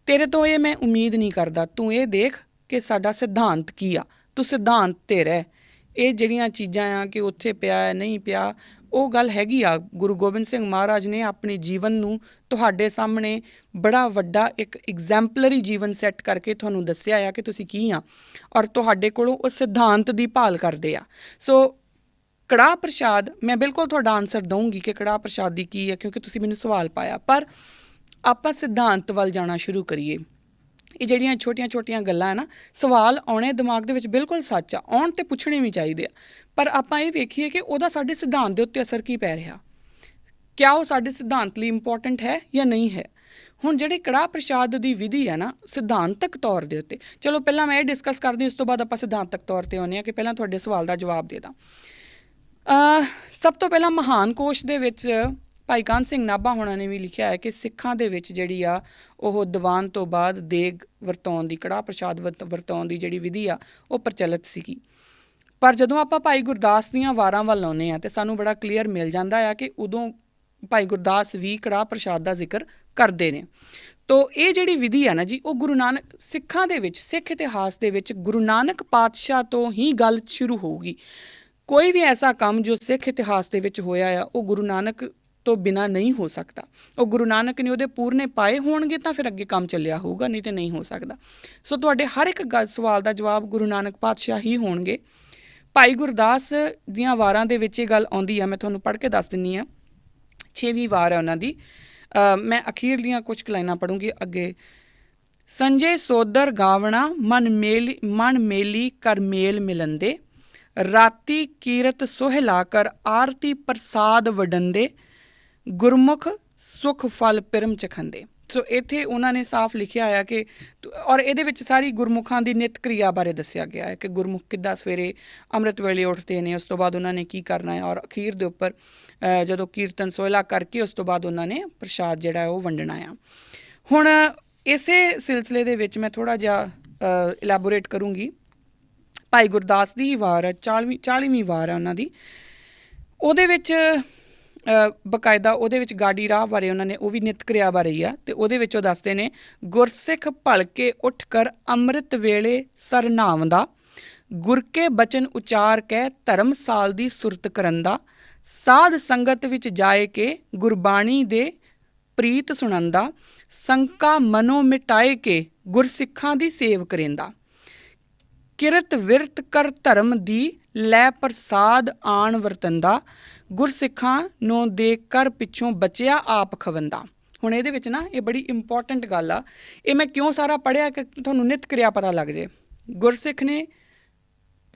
S1: ਤੇਰੇ ਤੋਂ ਇਹ ਮੈਂ ਉਮੀਦ ਨਹੀਂ ਕਰਦਾ, ਤੂੰ ਇਹ ਦੇਖ ਕਿ ਸਾਡਾ ਸਿਧਾਂਤ ਕੀ ਆ, ਤੂੰ ਸਿਧਾਂਤ 'ਤੇ ਰਹਿ। ਇਹ ਜਿਹੜੀਆਂ ਚੀਜ਼ਾਂ ਆ ਕਿ ਉੱਥੇ ਪਿਆ ਹੈ ਨਹੀਂ ਪਿਆ, ਉਹ ਗੱਲ ਹੈਗੀ ਆ। ਗੁਰੂ ਗੋਬਿੰਦ ਸਿੰਘ ਮਹਾਰਾਜ ਨੇ ਆਪਣੇ ਜੀਵਨ ਨੂੰ ਤੁਹਾਡੇ ਸਾਹਮਣੇ ਬੜਾ ਵੱਡਾ ਇੱਕ ਐਗਜ਼ੈਂਪਲਰੀ ਜੀਵਨ ਸੈੱਟ ਕਰਕੇ ਤੁਹਾਨੂੰ ਦੱਸਿਆ ਆ ਕਿ ਤੁਸੀਂ ਕੀ ਆ, ਔਰ ਤੁਹਾਡੇ ਕੋਲੋਂ ਉਹ ਸਿਧਾਂਤ ਦੀ ਭਾਲ ਕਰਦੇ ਆ। ਸੋ ਕੜਾਹ ਪ੍ਰਸ਼ਾਦ, ਮੈਂ ਬਿਲਕੁਲ ਤੁਹਾਡਾ ਆਨਸਰ ਦਊਂਗੀ ਕਿ ਕੜਾਹ ਪ੍ਰਸ਼ਾਦ ਦੀ ਕੀ ਹੈ, ਕਿਉਂਕਿ ਤੁਸੀਂ ਮੈਨੂੰ ਸਵਾਲ ਪਾਇਆ। ਪਰ ਆਪਾਂ ਸਿਧਾਂਤ ਵੱਲ ਜਾਣਾ ਸ਼ੁਰੂ ਕਰੀਏ। ਇਹ ਜਿਹੜੀਆਂ ਛੋਟੀਆਂ ਗੱਲਾਂ ਹੈ ਨਾ, ਸਵਾਲ ਆਉਣੇ ਦਿਮਾਗ ਦੇ ਵਿੱਚ ਬਿਲਕੁਲ ਸੱਚ ਆ, ਆਉਣ ਅਤੇ ਪੁੱਛਣੇ ਵੀ ਚਾਹੀਦੇ ਆ, ਪਰ ਆਪਾਂ ਇਹ ਵੇਖੀਏ ਕਿ ਉਹਦਾ ਸਾਡੇ ਸਿਧਾਂਤ ਦੇ ਉੱਤੇ ਅਸਰ ਕੀ ਪੈ ਰਿਹਾ, ਕਿਆ ਉਹ ਸਾਡੇ ਸਿਧਾਂਤ ਲਈ ਇੰਪੋਰਟੈਂਟ ਹੈ ਜਾਂ ਨਹੀਂ ਹੈ। ਹੁਣ ਜਿਹੜੇ ਕੜਾਹ ਪ੍ਰਸ਼ਾਦ ਦੀ ਵਿਧੀ ਹੈ ਨਾ, ਸਿਧਾਂਤਕ ਤੌਰ ਦੇ ਉੱਤੇ, ਚਲੋ ਪਹਿਲਾਂ ਮੈਂ ਇਹ ਡਿਸਕਸ ਕਰਦੀ, ਉਸ ਤੋਂ ਬਾਅਦ ਆਪਾਂ ਸਿਧਾਂਤਕ ਤੌਰ 'ਤੇ ਆਉਂਦੇ ਹਾਂ ਕਿ ਪਹਿਲਾਂ ਤੁਹਾਡੇ ਸਵਾਲ ਦਾ ਜਵਾਬ ਦੇ ਦਾਂ। ਸਭ ਤੋਂ ਪਹਿਲਾਂ ਮਹਾਨ ਕੋਸ਼ ਦੇ ਵਿੱਚ ਭਾਈ ਕਾਹਨ ਸਿੰਘ ਨਾਭਾ ਹੋਣਾ ਨੇ ਵੀ ਲਿਖਿਆ ਹੈ ਕਿ ਸਿੱਖਾਂ ਦੇ ਵਿੱਚ ਜਿਹੜੀ ਆ ਉਹ ਦੀਵਾਨ ਤੋਂ ਬਾਅਦ ਦੇਗ ਵਰਤਾਉਣ ਦੀ, ਕੜਾਹ ਪ੍ਰਸ਼ਾਦ ਵਰਤਾਉਣ ਦੀ ਜਿਹੜੀ ਵਿਧੀ ਆ ਉਹ ਪ੍ਰਚਲਿਤ ਸੀਗੀ। ਪਰ ਜਦੋਂ ਆਪਾਂ ਭਾਈ ਗੁਰਦਾਸ ਦੀਆਂ ਵਾਰਾਂ ਵੱਲ ਆਉਂਦੇ ਹਾਂ ਤਾਂ ਸਾਨੂੰ ਬੜਾ ਕਲੀਅਰ ਮਿਲ ਜਾਂਦਾ ਆ ਕਿ ਉਦੋਂ ਭਾਈ ਗੁਰਦਾਸ ਵੀ ਕੜਾਹ ਪ੍ਰਸ਼ਾਦ ਦਾ ਜ਼ਿਕਰ ਕਰਦੇ ਨੇ। ਤੋ ਇਹ ਜਿਹੜੀ ਵਿਧੀ ਆ ਨਾ ਜੀ, ਉਹ ਗੁਰੂ ਨਾਨਕ, ਸਿੱਖਾਂ ਦੇ ਵਿੱਚ, ਸਿੱਖ ਇਤਿਹਾਸ ਦੇ ਵਿੱਚ ਗੁਰੂ ਨਾਨਕ ਪਾਤਸ਼ਾਹ ਤੋਂ ਹੀ ਗੱਲ ਸ਼ੁਰੂ ਹੋਊਗੀ। ਕੋਈ ਵੀ ਐਸਾ ਕੰਮ ਜੋ ਸਿੱਖ ਇਤਿਹਾਸ ਦੇ ਵਿੱਚ ਹੋਇਆ ਆ ਉਹ ਗੁਰੂ ਨਾਨਕ ਤੋਂ ਬਿਨਾਂ ਨਹੀਂ ਹੋ ਸਕਦਾ। ਉਹ ਗੁਰੂ ਨਾਨਕ ਨੇ ਉਹਦੇ ਪੂਰਨੇ ਪਾਏ ਹੋਣਗੇ ਤਾਂ ਫਿਰ ਅੱਗੇ ਕੰਮ ਚੱਲਿਆ ਹੋਊਗਾ, ਨਹੀਂ ਤਾਂ ਨਹੀਂ ਹੋ ਸਕਦਾ। ਸੋ ਤੁਹਾਡੇ ਹਰ ਇੱਕ ਸਵਾਲ ਦਾ ਜਵਾਬ ਗੁਰੂ ਨਾਨਕ ਪਾਤਸ਼ਾਹ ਹੀ ਹੋਣਗੇ। ਭਾਈ ਗੁਰਦਾਸ ਦੀਆਂ ਵਾਰਾਂ ਦੇ ਵਿੱਚ ਇਹ ਗੱਲ ਆਉਂਦੀ ਆ, ਮੈਂ ਤੁਹਾਨੂੰ ਪੜ੍ਹ ਕੇ ਦੱਸ ਦਿੰਦੀ ਹਾਂ। 6ਵੀਂ ਵਾਰ ਹੈ ਉਹਨਾਂ ਦੀ, ਮੈਂ ਅਖੀਰਲੀਆਂ ਕੁਝ ਲਾਈਨਾਂ ਪੜ੍ਹੂੰਗੀ ਅੱਗੇ। ਸੰਜੇ ਸੋਦਰ ਗਾਵਣਾ ਮਨ ਮੇਲੀ ਕਰ ਮੇਲ ਮਿਲੰਦੇ, ਰਾਤੀ ਕੀਰਤ ਸੋਹਿਲਾ ਕਰ ਆਰਤੀ ਪ੍ਰਸਾਦ ਵਡੰਦੇ, ਗੁਰਮੁਖ ਸੁਖ ਫਲ ਪਿਰਮ ਚਖੰਦੇ। ਸੋ ਇੱਥੇ ਉਹਨਾਂ ਨੇ ਸਾਫ਼ ਲਿਖਿਆ ਆ ਕਿ, ਔਰ ਇਹਦੇ ਵਿੱਚ ਸਾਰੀ ਗੁਰਮੁਖਾਂ ਦੀ ਨਿਤ ਕਿਰਿਆ ਬਾਰੇ ਦੱਸਿਆ ਗਿਆ ਹੈ ਕਿ ਗੁਰਮੁਖ ਕਿੱਦਾਂ ਸਵੇਰੇ ਅੰਮ੍ਰਿਤ ਵੇਲੇ ਉੱਠਦੇ ਨੇ, ਉਸ ਤੋਂ ਬਾਅਦ ਉਹਨਾਂ ਨੇ ਕੀ ਕਰਨਾ ਹੈ, ਔਰ ਅਖੀਰ ਦੇ ਉੱਪਰ ਜਦੋਂ ਕੀਰਤਨ ਸੋਹਿਲਾ ਕਰਕੇ ਉਸ ਤੋਂ ਬਾਅਦ ਉਹਨਾਂ ਨੇ ਪ੍ਰਸ਼ਾਦ ਜਿਹੜਾ ਉਹ ਵੰਡਣਾ ਆ। ਹੁਣ ਇਸੇ ਸਿਲਸਿਲੇ ਦੇ ਵਿੱਚ ਮੈਂ ਥੋੜ੍ਹਾ ਜਿਹਾ ਇਲੈਬੋਰੇਟ ਕਰੂੰਗੀ। ਭਾਈ ਗੁਰਦਾਸ ਦੀ ਹੀ ਵਾਰ ਹੈ, 40ਵੀਂ ਵਾਰ ਹੈ ਉਹਨਾਂ ਦੀ। ਉਹਦੇ ਵਿੱਚ ਬਕਾਇਦਾ ਉਹਦੇ ਵਿੱਚ ਗਾਡੀ ਰਾਹ ਬਾਰੇ ਉਹਨਾਂ ਨੇ, ਉਹ ਵੀ ਨਿਤ ਕਿਰਿਆ ਬਾਰੇ ਹੀ ਆ, ਅਤੇ ਉਹਦੇ ਵਿੱਚ ਉਹ ਦੱਸਦੇ ਨੇ, ਗੁਰਸਿੱਖ ਭਲਕੇ ਉੱਠ ਕਰ ਅੰਮ੍ਰਿਤ ਵੇਲੇ ਸਰਨਾਵਦਾ, ਗੁਰ ਕੇ ਬਚਨ ਉਚਾਰ ਕੇ ਧਰਮਸਾਲ ਦੀ ਸੁਰਤ ਕਰੰਦਾ, ਸਾਧ ਸੰਗਤ ਵਿੱਚ ਜਾਏ ਕੇ ਗੁਰਬਾਣੀ ਦੇ ਪ੍ਰੀਤ ਸੁਣੰਦਾ, ਸੰਕਾ ਮਨੋਂ ਮਿਟਾਏ ਕੇ ਗੁਰਸਿੱਖਾਂ ਦੀ ਸੇਵ ਕਰੇਂਦਾ, ਕਿਰਤ ਵਿਰਤ ਕਰ ਧਰਮ ਦੀ ਲੈ ਪ੍ਰਸਾਦ ਆਣ ਵਰਤੰਦਾ, ਗੁਰਸਿੱਖਾਂ ਨੂੰ ਦੇਖ ਕਰ ਪਿੱਛੋਂ ਬਚਿਆ ਆਪ ਖਵੰਦਾ। ਹੁਣ ਇਹਦੇ ਵਿੱਚ ਨਾ ਇਹ ਬੜੀ ਇੰਪੋਰਟੈਂਟ ਗੱਲ ਆ, ਇਹ ਮੈਂ ਕਿਉਂ ਸਾਰਾ ਪੜ੍ਹਿਆ ਕਿ ਤੁਹਾਨੂੰ ਨਿਤ ਕਿਰਿਆ ਪਤਾ ਲੱਗ ਜੇ। ਗੁਰਸਿੱਖ ਨੇ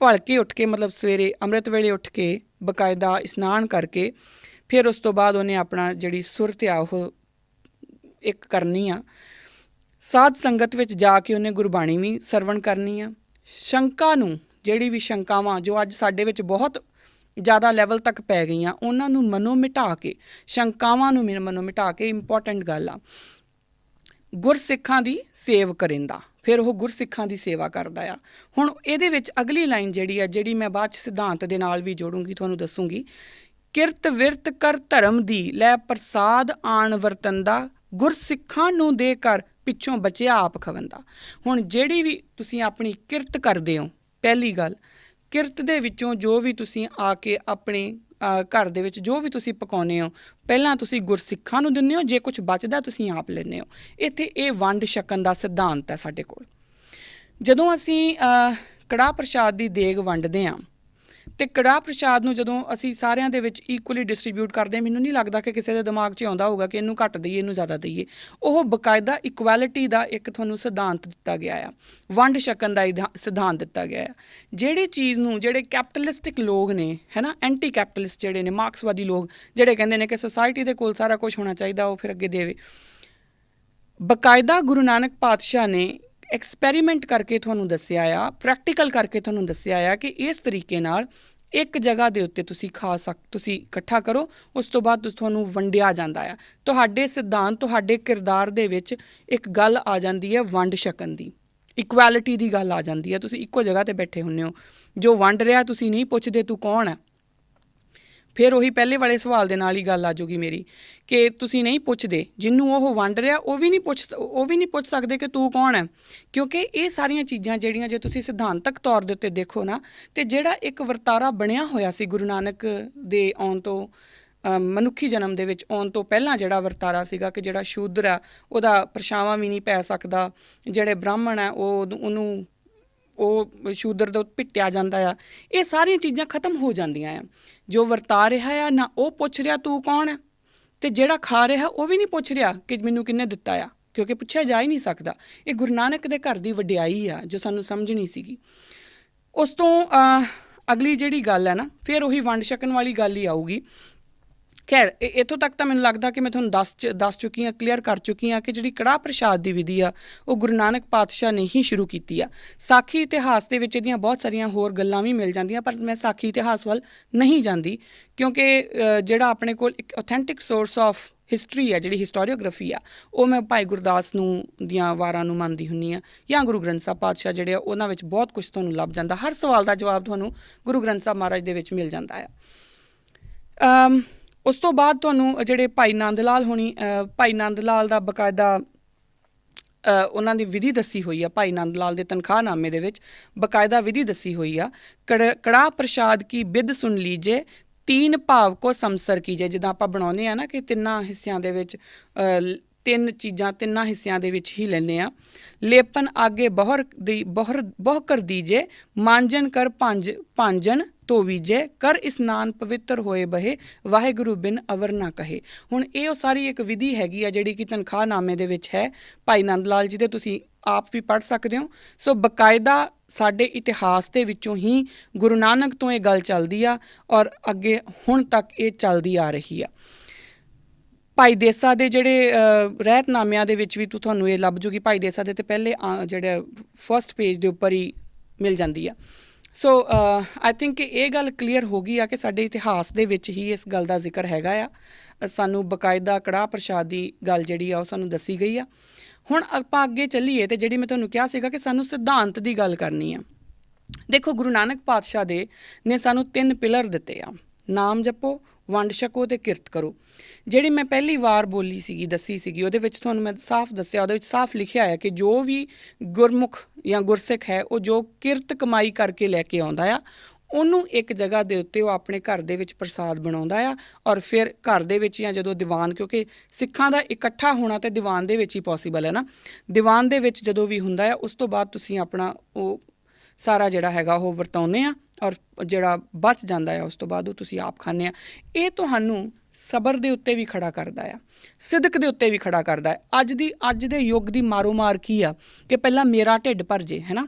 S1: ਭਲਕੇ ਉੱਠ ਕੇ, ਮਤਲਬ ਸਵੇਰੇ ਅੰਮ੍ਰਿਤ ਵੇਲੇ ਉੱਠ ਕੇ ਬਕਾਇਦਾ ਇਸ਼ਨਾਨ ਕਰਕੇ, ਫਿਰ ਉਸ ਤੋਂ ਬਾਅਦ ਉਹਨੇ ਆਪਣਾ ਜਿਹੜੀ ਸੁਰਤ ਆ ਉਹ ਇੱਕ ਕਰਨੀ ਆ, ਸਾਧ ਸੰਗਤ ਵਿੱਚ ਜਾ ਕੇ ਉਹਨੇ ਗੁਰਬਾਣੀ ਵੀ ਸਰਵਣ ਕਰਨੀ ਆ, ਸ਼ੰਕਾ ਨੂੰ, ਜਿਹੜੀ ਵੀ ਸ਼ੰਕਾਵਾਂ ਜੋ ਅੱਜ ਸਾਡੇ ਵਿੱਚ ਬਹੁਤ ਜ਼ਿਆਦਾ ਲੈਵਲ ਤੱਕ ਪੈ ਗਈਆਂ, ਉਹਨਾਂ ਨੂੰ ਮਨੋਂ ਮਿਟਾ ਕੇ, ਸ਼ੰਕਾਵਾਂ ਨੂੰ ਮਨੋਂ ਮਿਟਾ ਕੇ, ਇੰਪੋਰਟੈਂਟ ਗੱਲ ਆ, ਗੁਰਸਿੱਖਾਂ ਦੀ ਸੇਵ ਕਰਿੰਦਾ, ਫਿਰ ਉਹ ਗੁਰਸਿੱਖਾਂ ਦੀ ਸੇਵਾ ਕਰਦਾ ਆ। ਹੁਣ ਇਹਦੇ ਵਿੱਚ ਅਗਲੀ ਲਾਈਨ ਜਿਹੜੀ ਆ, ਜਿਹੜੀ ਮੈਂ ਬਾਅਦ 'ਚ ਸਿਧਾਂਤ ਦੇ ਨਾਲ ਵੀ ਜੋੜੂੰਗੀ, ਤੁਹਾਨੂੰ ਦੱਸੂੰਗੀ, ਕਿਰਤ ਵਿਰਤ ਕਰ ਧਰਮ ਦੀ ਲੈ ਪ੍ਰਸਾਦ ਆਣ ਵਰਤੰਦਾ, ਗੁਰਸਿੱਖਾਂ ਨੂੰ ਦੇ ਕਰ ਪਿੱਛੋਂ ਬਚਿਆ ਆਪ ਖਵੰਦਾ। ਹੁਣ ਜਿਹੜੀ ਵੀ ਤੁਸੀਂ ਆਪਣੀ ਕਿਰਤ ਕਰਦੇ ਹੋ, ਪਹਿਲੀ ਗੱਲ, ਕਿਰਤ ਦੇ ਵਿੱਚੋਂ ਜੋ ਵੀ ਤੁਸੀਂ ਆ ਕੇ ਆਪਣੇ ਘਰ ਦੇ ਵਿੱਚ ਜੋ ਵੀ ਤੁਸੀਂ ਪਕਾਉਂਦੇ ਹੋ, ਪਹਿਲਾਂ ਤੁਸੀਂ ਗੁਰਸਿੱਖਾਂ ਨੂੰ ਦਿੰਦੇ ਹੋ, ਜੇ ਕੁਛ ਬਚਦਾ ਤੁਸੀਂ ਆਪ ਲੈਂਦੇ ਹੋ। ਇੱਥੇ ਇਹ ਵੰਡ ਛਕਣ ਦਾ ਸਿਧਾਂਤ ਹੈ ਸਾਡੇ ਕੋਲ। ਜਦੋਂ ਅਸੀਂ ਕੜਾਹ ਪ੍ਰਸ਼ਾਦ ਦੀ ਦੇਗ ਵੰਡਦੇ ਹਾਂ, ਅਤੇ ਕੜਾਹ ਪ੍ਰਸ਼ਾਦ ਨੂੰ ਜਦੋਂ ਅਸੀਂ ਸਾਰਿਆਂ ਦੇ ਵਿੱਚ ਇਕੁਅਲੀ ਡਿਸਟਰੀਬਿਊਟ ਕਰਦੇ ਹਾਂ, ਮੈਨੂੰ ਨਹੀਂ ਲੱਗਦਾ ਕਿ ਕਿਸੇ ਦੇ ਦਿਮਾਗ 'ਚ ਆਉਂਦਾ ਹੋਊਗਾ ਕਿ ਇਹਨੂੰ ਘੱਟ ਦਈਏ, ਇਹਨੂੰ ਜ਼ਿਆਦਾ ਦਈਏ। ਉਹ ਬਕਾਇਦਾ ਇਕੁਐਲਿਟੀ ਦਾ ਇੱਕ ਤੁਹਾਨੂੰ ਸਿਧਾਂਤ ਦਿੱਤਾ ਗਿਆ ਆ, ਵੰਡ ਛਕਣ ਦਾ ਸਿਧਾਂਤ ਦਿੱਤਾ ਗਿਆ ਆ। ਜਿਹੜੀ ਚੀਜ਼ ਨੂੰ, ਜਿਹੜੇ ਕੈਪੀਟਲਿਸਟਿਕ ਲੋਕ ਨੇ, ਹੈ ਨਾ, ਐਂਟੀ ਕੈਪੀਟਲਿਸਟ ਜਿਹੜੇ ਨੇ, ਮਾਰਕਸਵਾਦੀ ਲੋਕ, ਜਿਹੜੇ ਕਹਿੰਦੇ ਨੇ ਕਿ ਸੁਸਾਇਟੀ ਦੇ ਕੋਲ ਸਾਰਾ ਕੁਛ ਹੋਣਾ ਚਾਹੀਦਾ, ਉਹ ਫਿਰ ਅੱਗੇ ਦੇਵੇ। ਬਕਾਇਦਾ ਗੁਰੂ ਨਾਨਕ ਪਾਤਸ਼ਾਹ ਨੇ ਐਕਸਪੈਰੀਮੈਂਟ ਕਰਕੇ ਤੁਹਾਨੂੰ ਦੱਸਿਆ ਆ, ਪ੍ਰੈਕਟੀਕਲ ਕਰਕੇ ਤੁਹਾਨੂੰ ਦੱਸਿਆ ਆ ਕਿ ਇਸ ਤਰੀਕੇ ਨਾਲ ਇੱਕ ਜਗ੍ਹਾ ਦੇ ਉੱਤੇ ਤੁਸੀਂ ਤੁਸੀਂ ਇਕੱਠਾ ਕਰੋ, ਉਸ ਤੋਂ ਬਾਅਦ ਤੁਹਾਨੂੰ ਵੰਡਿਆ ਜਾਂਦਾ ਆ। ਤੁਹਾਡੇ ਸਿਧਾਂਤ, ਤੁਹਾਡੇ ਕਿਰਦਾਰ ਦੇ ਵਿੱਚ ਇੱਕ ਗੱਲ ਆ ਜਾਂਦੀ ਹੈ ਵੰਡ ਛਕਣ ਦੀ, ਇਕੁਐਲਿਟੀ ਦੀ ਗੱਲ ਆ ਜਾਂਦੀ ਹੈ। ਤੁਸੀਂ ਇੱਕੋ ਜਗ੍ਹਾ 'ਤੇ ਬੈਠੇ ਹੁੰਦੇ ਹੋ, ਜੋ ਵੰਡ ਰਿਹਾ ਤੁਸੀਂ ਨਹੀਂ ਪੁੱਛਦੇ ਤੂੰ ਕੌਣ ਹੈ। ਫਿਰ ਉਹੀ ਪਹਿਲੇ ਵਾਲੇ ਸਵਾਲ ਦੇ ਨਾਲ ਹੀ ਗੱਲ ਆ ਜਾਊਗੀ ਮੇਰੀ, ਕਿ ਤੁਸੀਂ ਨਹੀਂ ਪੁੱਛਦੇ, ਜਿਹਨੂੰ ਉਹ ਵੰਡ ਰਿਹਾ ਉਹ ਵੀ ਨਹੀਂ ਪੁੱਛ ਸਕਦੇ ਕਿ ਤੂੰ ਕੌਣ ਹੈ। ਕਿਉਂਕਿ ਇਹ ਸਾਰੀਆਂ ਚੀਜ਼ਾਂ ਜਿਹੜੀਆਂ, ਜੇ ਤੁਸੀਂ ਸਿਧਾਂਤਕ ਤੌਰ ਦੇ ਉੱਤੇ ਦੇਖੋ ਨਾ, ਅਤੇ ਜਿਹੜਾ ਇੱਕ ਵਰਤਾਰਾ ਬਣਿਆ ਹੋਇਆ ਸੀ ਗੁਰੂ ਨਾਨਕ ਦੇ ਆਉਣ ਤੋਂ, ਮਨੁੱਖੀ ਜਨਮ ਦੇ ਵਿੱਚ ਆਉਣ ਤੋਂ ਪਹਿਲਾਂ ਜਿਹੜਾ ਵਰਤਾਰਾ ਸੀਗਾ, ਕਿ ਜਿਹੜਾ ਸ਼ੂਦਰ ਆ ਉਹਦਾ ਪਰਛਾਵਾਂ ਵੀ ਨਹੀਂ ਪੈ ਸਕਦਾ, ਜਿਹੜੇ ਬ੍ਰਾਹਮਣ ਆ ਉਹ ਸ਼ੂਦਰ ਤੋਂ ਪਿੱਟਿਆ ਜਾਂਦਾ ਆ, ਇਹ ਸਾਰੀਆਂ ਚੀਜ਼ਾਂ ਖਤਮ ਹੋ ਜਾਂਦੀਆਂ ਆ। ਜੋ ਵਰਤਾ ਰਿਹਾ ਆ ਨਾ ਉਹ ਪੁੱਛ ਰਿਹਾ ਤੂੰ ਕੌਣ ਹੈ, ਅਤੇ ਜਿਹੜਾ ਖਾ ਰਿਹਾ ਉਹ ਵੀ ਨਹੀਂ ਪੁੱਛ ਰਿਹਾ ਕਿ ਮੈਨੂੰ ਕਿਹਨੇ ਦਿੱਤਾ ਆ, ਕਿਉਂਕਿ ਪੁੱਛਿਆ ਜਾ ਹੀ ਨਹੀਂ ਸਕਦਾ। ਇਹ ਗੁਰੂ ਨਾਨਕ ਦੇ ਘਰ ਦੀ ਵਡਿਆਈ ਆ ਜੋ ਸਾਨੂੰ ਸਮਝਣੀ ਸੀਗੀ। ਉਸ ਤੋਂ ਅਗਲੀ ਜਿਹੜੀ ਗੱਲ ਹੈ ਨਾ, ਫਿਰ ਉਹੀ ਵੰਡ ਛਕਣ ਵਾਲੀ ਗੱਲ ਹੀ ਆਊਗੀ। ਖੈਰ ਇੱਥੋਂ ਤੱਕ ਤਾਂ ਮੈਨੂੰ ਲੱਗਦਾ ਕਿ ਮੈਂ ਤੁਹਾਨੂੰ ਦੱਸ ਚੁੱਕੀ ਹਾਂ, ਕਲੀਅਰ ਕਰ ਚੁੱਕੀ ਹਾਂ ਕਿ ਜਿਹੜੀ ਕੜਾਹ ਪ੍ਰਸ਼ਾਦ ਦੀ ਵਿਧੀ ਆ ਉਹ ਗੁਰੂ ਨਾਨਕ ਪਾਤਸ਼ਾਹ ਨੇ ਹੀ ਸ਼ੁਰੂ ਕੀਤੀ ਆ। ਸਾਖੀ ਇਤਿਹਾਸ ਦੇ ਵਿੱਚ ਇਹਦੀਆਂ ਬਹੁਤ ਸਾਰੀਆਂ ਹੋਰ ਗੱਲਾਂ ਵੀ ਮਿਲ ਜਾਂਦੀਆਂ, ਪਰ ਮੈਂ ਸਾਖੀ ਇਤਿਹਾਸ ਵੱਲ ਨਹੀਂ ਜਾਂਦੀ, ਕਿਉਂਕਿ ਜਿਹੜਾ ਆਪਣੇ ਕੋਲ ਇੱਕ ਔਥੈਂਟਿਕ ਸੋਰਸ ਆਫ ਹਿਸਟਰੀ ਆ, ਜਿਹੜੀ ਹਿਸਟੋਰੀਓਗ੍ਰਾਫੀ ਆ, ਉਹ ਮੈਂ ਭਾਈ ਗੁਰਦਾਸ ਦੀਆਂ ਵਾਰਾਂ ਨੂੰ ਮੰਨਦੀ ਹੁੰਦੀ ਹਾਂ, ਜਾਂ ਗੁਰੂ ਗ੍ਰੰਥ ਸਾਹਿਬ ਪਾਤਸ਼ਾਹ ਜਿਹੜੇ ਆ ਉਹਨਾਂ ਵਿੱਚ ਬਹੁਤ ਕੁਛ ਤੁਹਾਨੂੰ ਲੱਭ ਜਾਂਦਾ। ਹਰ ਸਵਾਲ ਦਾ ਜਵਾਬ ਤੁਹਾਨੂੰ ਗੁਰੂ ਗ੍ਰੰਥ ਸਾਹਿਬ ਮਹਾਰਾਜ ਦੇ ਵਿੱਚ ਮਿਲ ਜਾਂਦਾ ਆ। ਉਸ ਤੋਂ ਬਾਅਦ ਤੁਹਾਨੂੰ ਜਿਹੜੇ ਭਾਈ ਨੰਦ ਲਾਲ ਦਾ ਬਕਾਇਦਾ ਉਹਨਾਂ ਦੀ ਵਿਧੀ ਦੱਸੀ ਹੋਈ ਆ। ਭਾਈ ਨੰਦ ਲਾਲ ਦੇ ਤਨਖਾਹਨਾਮੇ ਦੇ ਵਿੱਚ ਬਕਾਇਦਾ ਵਿਧੀ ਦੱਸੀ ਹੋਈ ਆ। ਕੜਾਹ ਪ੍ਰਸ਼ਾਦ ਕੀ ਬਿਧ ਸੁਣ ਲੀਜੇ, ਤੀਨ ਭਾਵ ਕੋ ਸਮਸਰ ਕੀਜੇ। ਜਿੱਦਾਂ ਆਪਾਂ ਬਣਾਉਂਦੇ ਹਾਂ ਨਾ ਕਿ ਤਿੰਨਾਂ ਹਿੱਸਿਆਂ ਦੇ ਵਿੱਚ, ਤਿੰਨ ਚੀਜ਼ਾਂ ਤਿੰਨਾਂ ਹਿੱਸਿਆਂ ਦੇ ਵਿੱਚ ਹੀ ਲੈਂਦੇ ਹਾਂ। ਲੇਪਨ ਆਗੇ ਬਹੁ ਕਰ ਦੀਜੇ, ਮਾਂਜਨ ਕਰ ਭਾਂਜਨ ਧੋ ਵੀਜੇ, ਕਰ ਇਸਨਾਨ ਪਵਿੱਤਰ ਹੋਏ ਬਹੇ, ਵਾਹਿਗੁਰੂ ਬਿਨ ਅਵਰ ਨਾ ਕਹੇ। ਹੁਣ ਇਹ ਉਹ ਸਾਰੀ ਇੱਕ ਵਿਧੀ ਹੈਗੀ ਆ ਜਿਹੜੀ ਕਿ ਤਨਖਾਹਨਾਮੇ ਦੇ ਵਿੱਚ ਹੈ ਭਾਈ ਨੰਦ ਲਾਲ ਜੀ ਦੇ, ਤੁਸੀਂ ਆਪ ਵੀ ਪੜ੍ਹ ਸਕਦੇ ਹੋ। ਸੋ ਬਕਾਇਦਾ ਸਾਡੇ ਇਤਿਹਾਸ ਦੇ ਵਿੱਚੋਂ ਹੀ ਗੁਰੂ ਨਾਨਕ ਤੋਂ ਇਹ ਗੱਲ ਚੱਲਦੀ ਆ, ਔਰ ਅੱਗੇ ਹੁਣ ਤੱਕ ਇਹ ਚੱਲਦੀ ਆ ਰਹੀ ਆ। ਭਾਈ ਦੇਸਾ ਦੇ ਜਿਹੜੇ ਰਹਿਤਨਾਮਿਆਂ ਦੇ ਵਿੱਚ ਵੀ ਤੁਹਾਨੂੰ ਇਹ ਲੱਭ ਜੂਗੀ। ਭਾਈ ਦੇਸਾ ਦੇ ਤੇ ਪਹਿਲੇ ਜਿਹੜੇ ਫਸਟ ਪੇਜ ਦੇ ਉੱਪਰ ਹੀ ਮਿਲ ਜਾਂਦੀ ਆ। ਸੋ ਆਈ ਥਿੰਕ ਕਿ ਇਹ ਗੱਲ ਕਲੀਅਰ ਹੋ ਗਈ ਆ ਕਿ ਸਾਡੇ ਇਤਿਹਾਸ ਦੇ ਵਿੱਚ ਹੀ ਇਸ ਗੱਲ ਦਾ ਜ਼ਿਕਰ ਹੈਗਾ ਆ। ਸਾਨੂੰ ਬਕਾਇਦਾ ਕੜਾਹ ਪ੍ਰਸ਼ਾਦ ਦੀ ਗੱਲ ਜਿਹੜੀ ਆ ਉਹ ਸਾਨੂੰ ਦੱਸੀ ਗਈ ਆ। ਹੁਣ ਆਪਾਂ ਅੱਗੇ ਚੱਲੀਏ, ਅਤੇ ਜਿਹੜੀ ਮੈਂ ਤੁਹਾਨੂੰ ਕਿਹਾ ਸੀਗਾ ਕਿ ਸਾਨੂੰ ਸਿਧਾਂਤ ਦੀ ਗੱਲ ਕਰਨੀ ਆ। ਦੇਖੋ ਗੁਰੂ ਨਾਨਕ ਪਾਤਸ਼ਾਹ ਦੇ ਨੇ ਸਾਨੂੰ 3 ਪਿਲਰ ਦਿੱਤੇ ਆ, ਨਾਮ ਜਪੋ, ਵੰਡ ਛਕੋ ਤੇ ਕਿਰਤ ਕਰੋ। ਜਿਹੜੀ ਮੈਂ ਪਹਿਲੀ ਵਾਰ ਬੋਲੀ ਸੀਗੀ, ਦੱਸੀ ਸੀਗੀ, ਉਹਦੇ ਵਿੱਚ ਤੁਹਾਨੂੰ ਮੈਂ ਸਾਫ਼ ਦੱਸਿਆ, ਉਹਦੇ ਵਿੱਚ ਸਾਫ਼ ਲਿਖਿਆ ਹੈ ਕਿ ਜੋ ਵੀ ਗੁਰਮੁਖ ਜਾਂ ਗੁਰਸਿੱਖ ਹੈ ਉਹ ਜੋ ਕਿਰਤ ਕਮਾਈ ਕਰਕੇ ਲੈ ਕੇ ਆਉਂਦਾ ਆ, ਉਹਨੂੰ ਇੱਕ ਜਗ੍ਹਾ ਦੇ ਉੱਤੇ ਉਹ ਆਪਣੇ ਘਰ ਦੇ ਵਿੱਚ ਪ੍ਰਸਾਦ ਬਣਾਉਂਦਾ ਆ, ਔਰ ਫਿਰ ਘਰ ਦੇ ਵਿੱਚ ਜਾਂ ਜਦੋਂ ਦੀਵਾਨ, ਕਿਉਂਕਿ ਸਿੱਖਾਂ ਦਾ ਇਕੱਠਾ ਹੋਣਾ ਤਾਂ ਦੀਵਾਨ ਦੇ ਵਿੱਚ ਹੀ ਪੋਸੀਬਲ ਹੈ ਨਾ, ਦੀਵਾਨ ਦੇ ਵਿੱਚ ਜਦੋਂ ਵੀ ਹੁੰਦਾ ਆ ਉਸ ਤੋਂ ਬਾਅਦ ਤੁਸੀਂ ਆਪਣਾ ਉਹ ਸਾਰਾ ਜਿਹੜਾ ਹੈਗਾ ਉਹ ਵਰਤਾਉਂਦੇ ਆ, ਔਰ ਜਿਹੜਾ ਬਚ ਜਾਂਦਾ ਆ ਉਸ ਤੋਂ ਬਾਅਦ ਉਹ ਤੁਸੀਂ ਆਪ ਖਾਂਦੇ ਆ। ਇਹ ਤੁਹਾਨੂੰ ਸਬਰ ਦੇ ਉੱਤੇ ਵੀ ਖੜਾ ਕਰਦਾ ਆ, ਸਿਦਕ ਦੇ ਉੱਤੇ ਵੀ ਖੜਾ ਕਰਦਾ ਹੈ। ਅੱਜ ਦੇ ਯੁੱਗ ਦੀ ਮਾਰੋ ਮਾਰ ਕੀ ਆ ਕਿ ਪਹਿਲਾਂ ਮੇਰਾ ਢਿੱਡ ਭਰ ਜੇ, ਹੈ ਨਾ।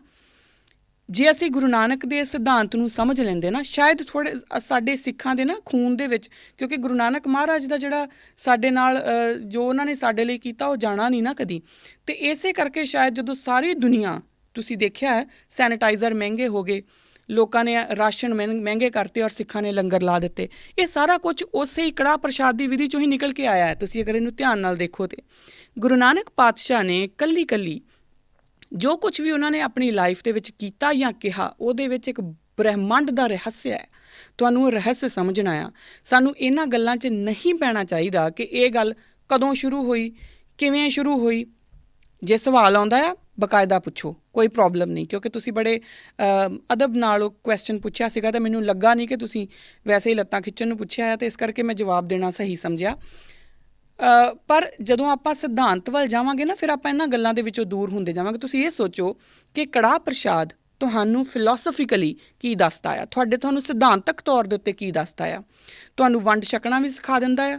S1: ਜੇ ਅਸੀਂ ਗੁਰੂ ਨਾਨਕ ਦੇ ਸਿਧਾਂਤ ਨੂੰ ਸਮਝ ਲੈਂਦੇ ਨਾ, ਸ਼ਾਇਦ ਥੋੜ੍ਹੇ ਸਾਡੇ ਸਿੱਖਾਂ ਦੇ ਨਾ ਖੂਨ ਦੇ ਵਿੱਚ, ਕਿਉਂਕਿ ਗੁਰੂ ਨਾਨਕ ਮਹਾਰਾਜ ਦਾ ਜਿਹੜਾ ਸਾਡੇ ਨਾਲ ਜੋ ਉਹਨਾਂ ਨੇ ਸਾਡੇ ਲਈ ਕੀਤਾ ਉਹ ਜਾਣਾ ਨਹੀਂ ਨਾ ਕਦੀ, ਅਤੇ ਇਸੇ ਕਰਕੇ ਸ਼ਾਇਦ ਜਦੋਂ ਸਾਰੀ ਦੁਨੀਆ, ਤੁਸੀਂ ਦੇਖਿਆ ਹੈ ਸੈਨੀਟਾਈਜ਼ਰ ਮਹਿੰਗੇ ਹੋ ਗਏ, ਲੋਕਾਂ ਨੇ ਰਾਸ਼ਨ ਮਹਿੰਗੇ ਕਰਤੇ ਔਰ ਸਿੱਖਾਂ ਨੇ ਲੰਗਰ ਲਾ ਦਿੱਤੇ, ਇਹ ਸਾਰਾ ਕੁਝ ਉਸੇ ਹੀ ਕੜਾਹ ਪ੍ਰਸ਼ਾਦ ਦੀ ਵਿਧੀ 'ਚੋਂ ਹੀ ਨਿਕਲ ਕੇ ਆਇਆ ਹੈ। ਤੁਸੀਂ ਅਗਰ ਇਹਨੂੰ ਧਿਆਨ ਨਾਲ ਦੇਖੋ ਤਾਂ ਗੁਰੂ ਨਾਨਕ ਪਾਤਸ਼ਾਹ ਨੇ ਕੱਲੀ ਜੋ ਕੁਝ ਵੀ ਉਹਨਾਂ ਨੇ ਆਪਣੀ ਲਾਈਫ ਦੇ ਵਿੱਚ ਕੀਤਾ ਜਾਂ ਕਿਹਾ, ਉਹਦੇ ਵਿੱਚ ਇੱਕ ਬ੍ਰਹਿਮੰਡ ਦਾ ਰਹੱਸ ਹੈ। ਤੁਹਾਨੂੰ ਉਹ ਰਹੱਸ ਸਮਝਣਾ ਆ। ਸਾਨੂੰ ਇਹਨਾਂ ਗੱਲਾਂ 'ਚ ਨਹੀਂ ਪੈਣਾ ਚਾਹੀਦਾ ਕਿ ਇਹ ਗੱਲ ਕਦੋਂ ਸ਼ੁਰੂ ਹੋਈ, ਕਿਵੇਂ ਸ਼ੁਰੂ ਹੋਈ। ਜੇ ਸਵਾਲ ਆਉਂਦਾ ਆ ਬਕਾਇਦਾ ਪੁੱਛੋ, ਕੋਈ ਪ੍ਰੋਬਲਮ ਨਹੀਂ, ਕਿਉਂਕਿ ਤੁਸੀਂ ਬੜੇ ਅਦਬ ਨਾਲ ਉਹ ਕੁਐਸਚਨ ਪੁੱਛਿਆ ਸੀਗਾ ਅਤੇ ਮੈਨੂੰ ਲੱਗਾ ਨਹੀਂ ਕਿ ਤੁਸੀਂ ਵੈਸੇ ਹੀ ਲੱਤਾਂ ਖਿੱਚਣ ਨੂੰ ਪੁੱਛਿਆ ਹੈ, ਅਤੇ ਇਸ ਕਰਕੇ ਮੈਂ ਜਵਾਬ ਦੇਣਾ ਸਹੀ ਸਮਝਿਆ। ਪਰ ਜਦੋਂ ਆਪਾਂ ਸਿਧਾਂਤ ਵੱਲ ਜਾਵਾਂਗੇ ਨਾ, ਫਿਰ ਆਪਾਂ ਇਹਨਾਂ ਗੱਲਾਂ ਦੇ ਵਿੱਚੋਂ ਦੂਰ ਹੁੰਦੇ ਜਾਵਾਂਗੇ। ਤੁਸੀਂ ਇਹ ਸੋਚੋ ਕਿ ਕੜਾਹ ਪ੍ਰਸ਼ਾਦ ਤੁਹਾਨੂੰ ਫਿਲੋਸਫੀਕਲੀ ਕੀ ਦੱਸਦਾ ਆ, ਤੁਹਾਨੂੰ ਸਿਧਾਂਤਕ ਤੌਰ ਦੇ ਉੱਤੇ ਕੀ ਦੱਸਦਾ ਆ। ਤੁਹਾਨੂੰ ਵੰਡ ਛਕਣਾ ਵੀ ਸਿਖਾ ਦਿੰਦਾ ਆ।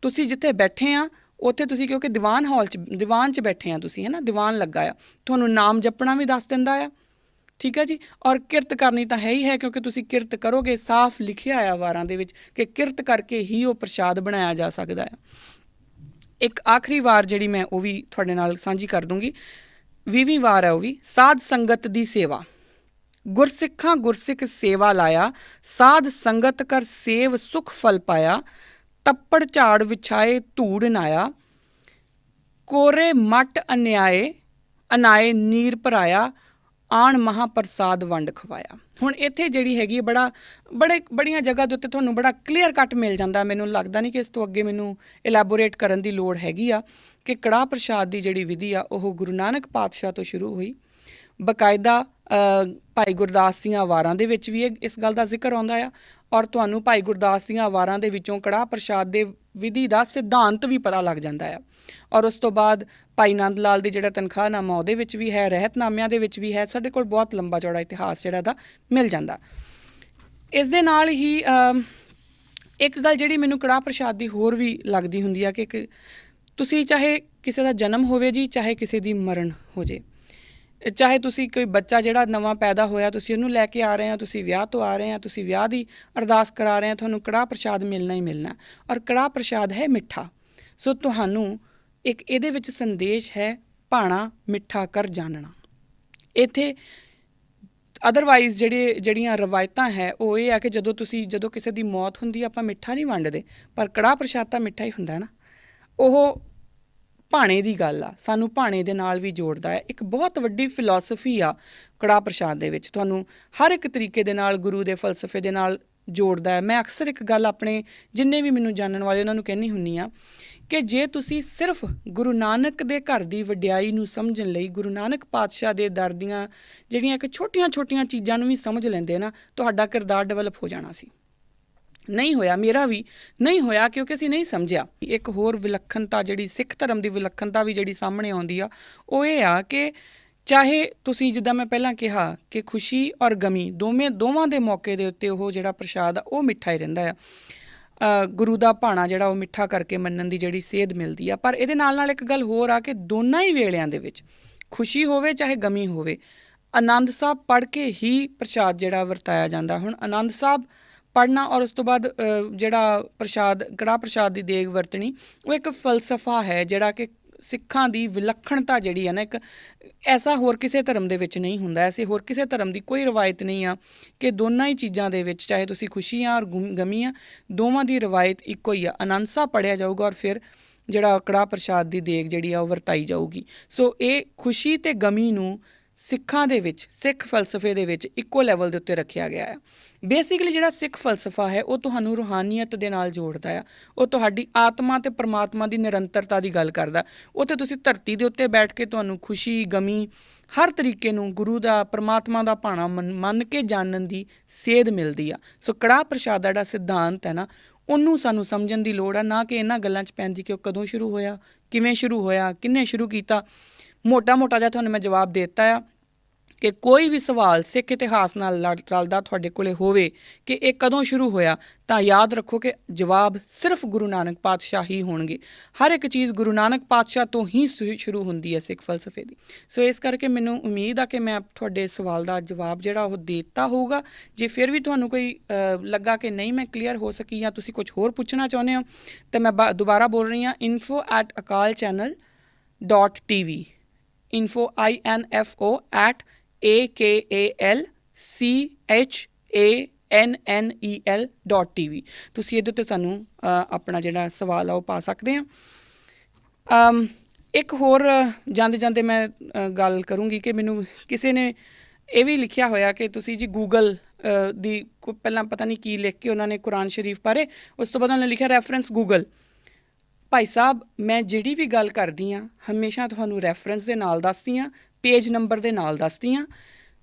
S1: ਤੁਸੀਂ ਜਿੱਥੇ ਬੈਠੇ ਆ ਉੱਥੇ ਤੁਸੀਂ, ਕਿਉਂਕਿ ਦੀਵਾਨ 'ਚ ਬੈਠੇ ਆ ਤੁਸੀਂ, ਹੈ ਨਾ, ਦੀਵਾਨ ਲੱਗਾ ਆ, ਤੁਹਾਨੂੰ ਨਾਮ ਜਪਣਾ ਵੀ ਦੱਸ ਦਿੰਦਾ ਆ, ਠੀਕ ਹੈ ਜੀ। ਔਰ ਕਿਰਤ ਕਰਨੀ ਤਾਂ ਹੈ ਹੀ ਹੈ, ਕਿਉਂਕਿ ਤੁਸੀਂ ਕਿਰਤ ਕਰੋਗੇ, ਸਾਫ਼ ਲਿਖਿਆ ਆ ਵਾਰਾਂ ਦੇ ਵਿੱਚ ਕਿ ਕਿਰਤ ਕਰਕੇ ਹੀ ਉਹ ਪ੍ਰਸ਼ਾਦ ਬਣਾਇਆ ਜਾ ਸਕਦਾ ਆ। ਇੱਕ ਆਖਰੀ ਵਾਰ ਜਿਹੜੀ ਮੈਂ ਉਹ ਵੀ ਤੁਹਾਡੇ ਨਾਲ ਸਾਂਝੀ ਕਰ ਦੂੰਗੀ, 20ਵੀਂ ਵਾਰ ਹੈ ਉਹ ਵੀ, ਸਾਧ ਸੰਗਤ ਦੀ ਸੇਵਾ। ਗੁਰਸਿੱਖਾਂ ਗੁਰਸਿੱਖ ਸੇਵਾ ਲਾਇਆ, ਸਾਧ ਸੰਗਤ ਕਰ ਸੇਵ ਸੁਖ ਫਲ ਪਾਇਆ, ਤੱਪੜ ਝਾੜ ਵਿਛਾਏ ਧੂੜ ਨਾਇਆ, ਕੋਰੇ ਮੱਟ ਅਨਾਏ ਨੀਰ ਭਰਾਇਆ, ਆਣ ਮਹਾਂਪ੍ਰਸਾਦ ਵੰਡ ਖਵਾਇਆ। ਹੁਣ ਇੱਥੇ ਜਿਹੜੀ ਹੈਗੀ ਬੜੀਆਂ ਜਗ੍ਹਾ ਦੇ ਉੱਤੇ ਤੁਹਾਨੂੰ ਬੜਾ ਕਲੀਅਰ ਕੱਟ ਮਿਲ ਜਾਂਦਾ। ਮੈਨੂੰ ਲੱਗਦਾ ਨਹੀਂ ਕਿ ਇਸ ਤੋਂ ਅੱਗੇ ਮੈਨੂੰ ਇਲੈਬੋਰੇਟ ਕਰਨ ਦੀ ਲੋੜ ਹੈਗੀ ਆ ਕਿ ਕੜਾਹ ਪ੍ਰਸ਼ਾਦ ਦੀ ਜਿਹੜੀ ਵਿਧੀ ਆ ਉਹ ਗੁਰੂ ਨਾਨਕ ਪਾਤਸ਼ਾਹ ਤੋਂ ਸ਼ੁਰੂ ਹੋਈ। ਬਕਾਇਦਾ ਭਾਈ ਗੁਰਦਾਸ ਦੀਆਂ ਵਾਰਾਂ ਦੇ ਵਿੱਚ ਵੀ ਇਸ ਗੱਲ ਦਾ ਜ਼ਿਕਰ ਆਉਂਦਾ ਆ, ਔਰ ਤੁਹਾਨੂੰ ਭਾਈ ਗੁਰਦਾਸ ਦੀਆਂ ਵਾਰਾਂ ਦੇ ਵਿੱਚੋਂ ਕੜਾਹ ਪ੍ਰਸ਼ਾਦ ਦੇ ਵਿਧੀ ਦਾ ਸਿਧਾਂਤ ਵੀ ਪਤਾ ਲੱਗ ਜਾਂਦਾ ਆ। ਔਰ ਉਸ ਤੋਂ ਬਾਅਦ ਭਾਈ ਨੰਦ ਲਾਲ ਦੀ ਜਿਹੜਾ ਤਨਖਾਹਨਾਮਾ ਉਹਦੇ ਵਿੱਚ ਵੀ ਹੈ, ਰਹਿਤਨਾਮਿਆਂ ਦੇ ਵਿੱਚ ਵੀ ਹੈ। ਸਾਡੇ ਕੋਲ ਬਹੁਤ ਲੰਬਾ ਚੌੜਾ ਇਤਿਹਾਸ ਜਿਹੜਾ ਦਾ ਮਿਲ ਜਾਂਦਾ। ਇਸ ਦੇ ਨਾਲ ਹੀ ਇੱਕ ਗੱਲ ਜਿਹੜੀ ਮੈਨੂੰ ਕੜਾਹ ਪ੍ਰਸ਼ਾਦ ਦੀ ਹੋਰ ਵੀ ਲੱਗਦੀ ਹੁੰਦੀ ਆ ਕਿ ਤੁਸੀਂ ਚਾਹੇ ਕਿਸੇ ਦਾ ਜਨਮ ਹੋਵੇ ਜੀ, ਚਾਹੇ ਕਿਸੇ ਦੀ ਮਰਨ ਹੋ ਜੇ, ਚਾਹੇ ਤੁਸੀਂ ਕੋਈ ਬੱਚਾ ਜਿਹੜਾ ਨਵਾਂ ਪੈਦਾ ਹੋਇਆ ਤੁਸੀਂ ਉਹਨੂੰ ਲੈ ਕੇ ਆ ਰਹੇ ਹੋ, ਤੁਸੀਂ ਵਿਆਹ ਤੋਂ ਆ ਰਹੇ ਹੋ, ਤੁਸੀਂ ਵਿਆਹ ਦੀ ਅਰਦਾਸ ਕਰਾ ਰਹੇ ਹੋ, ਤੁਹਾਨੂੰ ਕੜਾਹ ਪ੍ਰਸ਼ਾਦ ਮਿਲਣਾ ਹੀ ਮਿਲਣਾ। ਔਰ ਕੜਾਹ ਪ੍ਰਸ਼ਾਦ ਹੈ ਮਿੱਠਾ। ਸੋ ਤੁਹਾਨੂੰ ਇੱਕ ਇਹਦੇ ਵਿੱਚ ਸੰਦੇਸ਼ ਹੈ, ਭਾਣਾ ਮਿੱਠਾ ਕਰ ਜਾਣਨਾ। ਇੱਥੇ ਅਦਰਵਾਈਜ਼ ਜਿਹੜੀਆਂ ਰਵਾਇਤਾਂ ਹੈ ਉਹ ਇਹ ਆ ਕਿ ਜਦੋਂ ਕਿਸੇ ਦੀ ਮੌਤ ਹੁੰਦੀ ਆਪਾਂ ਮਿੱਠਾ ਨਹੀਂ ਵੰਡਦੇ, ਪਰ ਕੜਾਹ ਪ੍ਰਸ਼ਾਦ ਤਾਂ ਮਿੱਠਾ ਹੀ ਹੁੰਦਾ ਨਾ। ਉਹ ਭਾਣੇ ਦੀ ਗੱਲ ਆ, ਸਾਨੂੰ ਭਾਣੇ ਦੇ ਨਾਲ ਵੀ ਜੋੜਦਾ ਹੈ। ਇੱਕ ਬਹੁਤ ਵੱਡੀ ਫਿਲੋਸਫੀ ਆ ਕੜਾਹ ਪ੍ਰਸ਼ਾਦ ਦੇ ਵਿੱਚ, ਤੁਹਾਨੂੰ ਹਰ ਇੱਕ ਤਰੀਕੇ ਦੇ ਨਾਲ ਗੁਰੂ ਦੇ ਫਲਸਫੇ ਦੇ ਨਾਲ ਜੋੜਦਾ ਹੈ। ਮੈਂ ਅਕਸਰ ਇੱਕ ਗੱਲ ਆਪਣੇ ਜਿੰਨੇ ਵੀ ਮੈਨੂੰ ਜਾਣਨ ਵਾਲੇ ਉਹਨਾਂ ਨੂੰ ਕਹਿੰਦੀ ਹੁੰਦੀ ਆ ਕਿ ਜੇ ਤੁਸੀਂ ਸਿਰਫ ਗੁਰੂ ਨਾਨਕ ਦੇ ਘਰ ਦੀ ਵਡਿਆਈ ਨੂੰ ਸਮਝਣ ਲਈ ਗੁਰੂ ਨਾਨਕ ਪਾਤਸ਼ਾਹ ਦੇ ਦਰ ਦੀਆਂ ਜਿਹੜੀਆਂ ਕਿ ਛੋਟੀਆਂ ਚੀਜ਼ਾਂ ਨੂੰ ਵੀ ਸਮਝ ਲੈਂਦੇ ਨਾ, ਤੁਹਾਡਾ ਕਿਰਦਾਰ ਡਿਵੈਲਪ ਹੋ ਜਾਣਾ ਸੀ। ਨਹੀਂ ਹੋਇਆ, ਮੇਰਾ ਵੀ ਨਹੀਂ ਹੋਇਆ, ਕਿਉਂਕਿ ਅਸੀਂ ਨਹੀਂ ਸਮਝਿਆ। ਇੱਕ ਹੋਰ ਵਿਲੱਖਣਤਾ ਜਿਹੜੀ ਸਿੱਖ ਧਰਮ ਦੀ ਵਿਲੱਖਣਤਾ ਵੀ ਜਿਹੜੀ ਸਾਹਮਣੇ ਆਉਂਦੀ ਆ ਉਹ ਇਹ ਆ ਕਿ ਚਾਹੇ ਤੁਸੀਂ, ਜਿੱਦਾਂ ਮੈਂ ਪਹਿਲਾਂ ਕਿਹਾ ਕਿ ਖੁਸ਼ੀ ਔਰ ਗਮੀ ਦੋਵਾਂ ਦੇ ਮੌਕੇ ਦੇ ਉੱਤੇ ਉਹ ਜਿਹੜਾ ਪ੍ਰਸ਼ਾਦ ਆ ਉਹ ਮਿੱਠਾ ਹੀ ਰਹਿੰਦਾ ਆ। ਗੁਰੂ ਦਾ ਭਾਣਾ ਜਿਹੜਾ ਉਹ ਮਿੱਠਾ ਕਰਕੇ ਮੰਨਣ ਦੀ ਜਿਹੜੀ ਸੇਧ ਮਿਲਦੀ ਆ। ਪਰ ਇਹਦੇ ਨਾਲ ਇੱਕ ਗੱਲ ਹੋਰ ਆ ਕਿ ਦੋਨਾਂ ਹੀ ਵੇਲਿਆਂ ਦੇ ਵਿੱਚ, ਖੁਸ਼ੀ ਹੋਵੇ ਚਾਹੇ ਗਮੀ ਹੋਵੇ, ਆਨੰਦ ਸਾਹਿਬ ਪੜ੍ਹ ਕੇ ਹੀ ਪ੍ਰਸ਼ਾਦ ਜਿਹੜਾ ਵਰਤਾਇਆ ਜਾਂਦਾ। ਹੁਣ ਆਨੰਦ ਸਾਹਿਬ ਪੜ੍ਹਨਾ ਔਰ ਉਸ ਤੋਂ ਬਾਅਦ ਜਿਹੜਾ ਕੜਾਹ ਪ੍ਰਸ਼ਾਦ ਦੀ ਦੇਗ ਵਰਤਣੀ, ਉਹ ਇੱਕ ਫਲਸਫਾ ਹੈ ਜਿਹੜਾ ਕਿ ਸਿੱਖਾਂ ਦੀ ਵਿਲੱਖਣਤਾ ਜਿਹੜੀ ਹੈ ਨਾ, ਇੱਕ ਐਸਾ ਹੋਰ ਕਿਸੇ ਧਰਮ ਦੇ ਵਿੱਚ ਨਹੀਂ ਹੁੰਦਾ। ਐਸੇ ਹੋਰ ਕਿਸੇ ਧਰਮ ਦੀ ਕੋਈ ਰਵਾਇਤ ਨਹੀਂ ਆ ਕਿ ਦੋਨਾਂ ਹੀ ਚੀਜ਼ਾਂ ਦੇ ਵਿੱਚ, ਚਾਹੇ ਤੁਸੀਂ ਖੁਸ਼ੀ ਆ ਔਰ ਗਮੀ ਆ, ਦੋਵਾਂ ਦੀ ਰਵਾਇਤ ਇੱਕੋ ਹੀ ਆ। ਆਨੰਦ ਸਾਹਿਬ ਪੜ੍ਹਿਆ ਜਾਊਗਾ ਔਰ ਫਿਰ ਜਿਹੜਾ ਕੜਾਹ ਪ੍ਰਸ਼ਾਦ ਦੀ ਦੇਗ ਜਿਹੜੀ ਆ ਉਹ ਵਰਤਾਈ ਜਾਊਗੀ। ਸੋ ਇਹ ਖੁਸ਼ੀ ਅਤੇ ਗਮੀ ਨੂੰ ਸਿੱਖਾਂ ਦੇ ਵਿੱਚ, ਸਿੱਖ ਫਲਸਫੇ ਦੇ ਵਿੱਚ ਇੱਕੋ ਲੈਵਲ ਦੇ ਉੱਤੇ ਰੱਖਿਆ ਗਿਆ ਹੈ। ਬੇਸਿਕਲੀ ਜਿਹੜਾ ਸਿੱਖ ਫਲਸਫਾ ਹੈ ਉਹ ਤੁਹਾਨੂੰ ਰੂਹਾਨੀਅਤ ਦੇ ਨਾਲ ਜੋੜਦਾ ਆ, ਉਹ ਤੁਹਾਡੀ ਆਤਮਾ ਤੇ ਪਰਮਾਤਮਾ ਦੀ ਨਿਰੰਤਰਤਾ ਦੀ ਗੱਲ ਕਰਦਾ। ਉੱਥੇ ਤੁਸੀਂ ਧਰਤੀ ਦੇ ਉੱਤੇ ਬੈਠ ਕੇ ਤੁਹਾਨੂੰ ਖੁਸ਼ੀ, ਗਮੀ, ਹਰ ਤਰੀਕੇ ਨੂੰ ਗੁਰੂ ਦਾ, ਪਰਮਾਤਮਾ ਦਾ ਭਾਣਾ ਮੰਨ ਕੇ ਜਾਣਨ ਦੀ ਸੇਧ ਮਿਲਦੀ ਆ। ਸੋ ਕੜਾਹ ਪ੍ਰਸ਼ਾਦ ਦਾ ਜਿਹੜਾ ਸਿਧਾਂਤ ਹੈ ਨਾ, ਉਹਨੂੰ ਸਾਨੂੰ ਸਮਝਣ ਦੀ ਲੋੜ ਆ, ਨਾ ਕਿ ਇਹਨਾਂ ਗੱਲਾਂ 'ਚ ਪੈਂਦੀ ਕਿ ਉਹ ਕਦੋਂ ਸ਼ੁਰੂ ਹੋਇਆ, ਕਿਵੇਂ ਸ਼ੁਰੂ ਹੋਇਆ, ਕਿਹਨੇ ਸ਼ੁਰੂ ਕੀਤਾ। ਮੋਟਾ ਜਿਹਾ ਤੁਹਾਨੂੰ ਮੈਂ ਜਵਾਬ ਦੇ ਦਿੱਤਾ ਆ ਕਿ ਕੋਈ ਵੀ ਸਵਾਲ ਸਿੱਖ ਇਤਿਹਾਸ ਨਾਲ ਰਲਦਾ ਤੁਹਾਡੇ ਕੋਲੇ ਹੋਵੇ ਕਿ ਇਹ ਕਦੋਂ ਸ਼ੁਰੂ ਹੋਇਆ, ਤਾਂ ਯਾਦ ਰੱਖੋ ਕਿ ਜਵਾਬ ਸਿਰਫ ਗੁਰੂ ਨਾਨਕ ਪਾਤਸ਼ਾਹ ਹੀ ਹੋਣਗੇ। ਹਰ ਇੱਕ ਚੀਜ਼ ਗੁਰੂ ਨਾਨਕ ਪਾਤਸ਼ਾਹ ਤੋਂ ਹੀ ਸ਼ੁਰੂ ਹੁੰਦੀ ਹੈ ਸਿੱਖ ਫਲਸਫੇ ਦੀ। ਸੋ ਇਸ ਕਰਕੇ ਮੈਨੂੰ ਉਮੀਦ ਆ ਕਿ ਮੈਂ ਤੁਹਾਡੇ ਸਵਾਲ ਦਾ ਜਵਾਬ ਜਿਹੜਾ ਉਹ ਦੇ ਦਿੱਤਾ ਹੋਊਗਾ। ਜੇ ਫਿਰ ਵੀ ਤੁਹਾਨੂੰ ਕੋਈ ਲੱਗਾ ਕਿ ਨਹੀਂ ਮੈਂ ਕਲੀਅਰ ਹੋ ਸਕੀ ਜਾਂ ਤੁਸੀਂ ਕੁਝ ਹੋਰ ਪੁੱਛਣਾ ਚਾਹੁੰਦੇ ਹੋ, ਤਾਂ ਮੈਂ ਦੁਬਾਰਾ ਬੋਲ ਰਹੀ ਹਾਂ, info@akalchannel.tv, info@akalchannel.tv। ਤੁਸੀਂ ਇਹਦੇ 'ਤੇ ਸਾਨੂੰ ਆਪਣਾ ਜਿਹੜਾ ਸਵਾਲ ਆ ਉਹ ਪਾ ਸਕਦੇ ਆ। ਇੱਕ ਹੋਰ ਜਾਂਦੇ ਜਾਂਦੇ ਮੈਂ ਗੱਲ ਕਰੂੰਗੀ ਕਿ ਮੈਨੂੰ ਕਿਸੇ ਨੇ ਇਹ ਵੀ ਲਿਖਿਆ ਹੋਇਆ ਕਿ ਤੁਸੀਂ ਜੀ ਗੂਗਲ ਦੀ ਪਹਿਲਾਂ ਪਤਾ ਨਹੀਂ ਕੀ ਲਿਖ ਕੇ ਉਹਨਾਂ ਨੇ ਕੁਰਾਨ ਸ਼ਰੀਫ ਬਾਰੇ, ਉਸ ਤੋਂ ਬਾਅਦ ਉਹਨਾਂ ਨੇ ਲਿਖਿਆ ਰੈਫਰੈਂਸ ਗੂਗਲ। ਭਾਈ ਸਾਹਿਬ, ਮੈਂ ਜਿਹੜੀ ਵੀ ਗੱਲ ਕਰਦੀ ਹਾਂ ਹਮੇਸ਼ਾ ਤੁਹਾਨੂੰ ਰੈਫਰੈਂਸ ਦੇ ਨਾਲ ਦੱਸਦੀ ਹਾਂ, ਪੇਜ ਨੰਬਰ ਦੇ ਨਾਲ ਦੱਸਦੀ ਹਾਂ।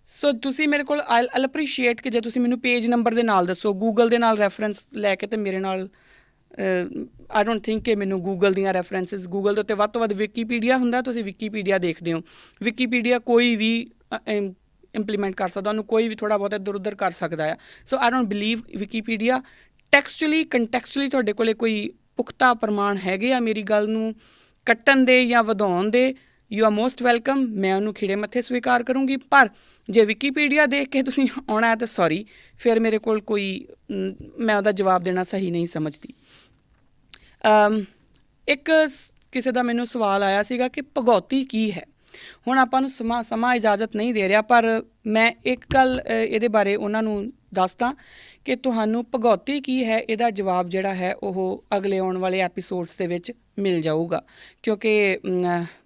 S1: ਸੋ ਤੁਸੀਂ ਮੇਰੇ ਕੋਲ ਆਈ ਅਪਰੀਸ਼ੀਏਟ ਕਿ ਜੇ ਤੁਸੀਂ ਮੈਨੂੰ ਪੇਜ ਨੰਬਰ ਦੇ ਨਾਲ ਦੱਸੋ, ਗੂਗਲ ਦੇ ਨਾਲ ਰੈਫਰੈਂਸ ਲੈ ਕੇ, ਤੇ ਮੇਰੇ ਨਾਲ ਆਈ ਡੋਂਟ ਥਿੰਕ ਕਿ ਮੈਨੂੰ ਗੂਗਲ ਦੀਆਂ ਰੈਫਰੈਂਸਿਸ, ਗੂਗਲ ਦੇ ਉੱਤੇ ਵੱਧ ਤੋਂ ਵੱਧ ਵਿਕੀਪੀਡੀਆ ਹੁੰਦਾ, ਤੁਸੀਂ ਵਿਕੀਪੀਡੀਆ ਦੇਖਦੇ ਹੋ। ਵਿਕੀਪੀਡੀਆ ਕੋਈ ਵੀ ਇੰਪਲੀਮੈਂਟ ਕਰ ਸਕਦਾ, ਉਹਨੂੰ ਕੋਈ ਵੀ ਥੋੜ੍ਹਾ ਬਹੁਤ ਇੱਧਰ ਉੱਧਰ ਕਰ ਸਕਦਾ ਆ। ਸੋ ਆਈ ਡੋਂਟ ਬਿਲੀਵ ਵਿਕੀਪੀਡੀਆ। ਟੈਕਸਚੁਅਲੀ, ਕੰਟੈਕਸਚੁਅਲੀ ਤੁਹਾਡੇ ਕੋਲੇ ਕੋਈ ਪੁਖਤਾ ਪ੍ਰਮਾਣ ਹੈਗੇ ਆ ਮੇਰੀ ਗੱਲ ਨੂੰ ਕੱਟਣ ਦੇ ਜਾਂ ਵਧਾਉਣ ਦੇ, ਯੂ ਆਰ ਮੋਸਟ ਵੈਲਕਮ। ਮੈਂ ਉਹਨੂੰ ਖਿੜੇ ਮੱਥੇ ਸਵੀਕਾਰ ਕਰੂੰਗੀ। ਪਰ ਜੇ ਵਿਕੀਪੀਡੀਆ ਦੇਖ ਕੇ ਤੁਸੀਂ ਆਉਣਾ ਹੈ ਤਾਂ ਸੌਰੀ, ਫਿਰ ਮੇਰੇ ਕੋਲ ਕੋਈ ਮੈਂ ਉਹਦਾ ਜਵਾਬ ਦੇਣਾ ਸਹੀ ਨਹੀਂ ਸਮਝਦੀ। ਇੱਕ ਕਿਸੇ ਦਾ ਮੈਨੂੰ ਸਵਾਲ ਆਇਆ ਸੀਗਾ ਕਿ ਭਗੌਤੀ ਕੀ ਹੈ। ਹੁਣ ਆਪਾਂ ਨੂੰ ਸਮਾਂ ਇਜਾਜ਼ਤ ਨਹੀਂ ਦੇ ਰਿਹਾ, ਪਰ ਮੈਂ ਇੱਕ ਗੱਲ ਇਹਦੇ ਬਾਰੇ ਉਹਨਾਂ ਨੂੰ ਦੱਸਦਾ ਕਿ ਤੁਹਾਨੂੰ ਭਗੌਤੀ ਕੀ ਹੈ, ਇਹਦਾ ਜਵਾਬ ਜਿਹੜਾ ਹੈ ਉਹ ਅਗਲੇ ਆਉਣ ਵਾਲੇ ਐਪੀਸੋਡਸ ਦੇ ਵਿੱਚ ਮਿਲ ਜਾਊਗਾ, ਕਿਉਂਕਿ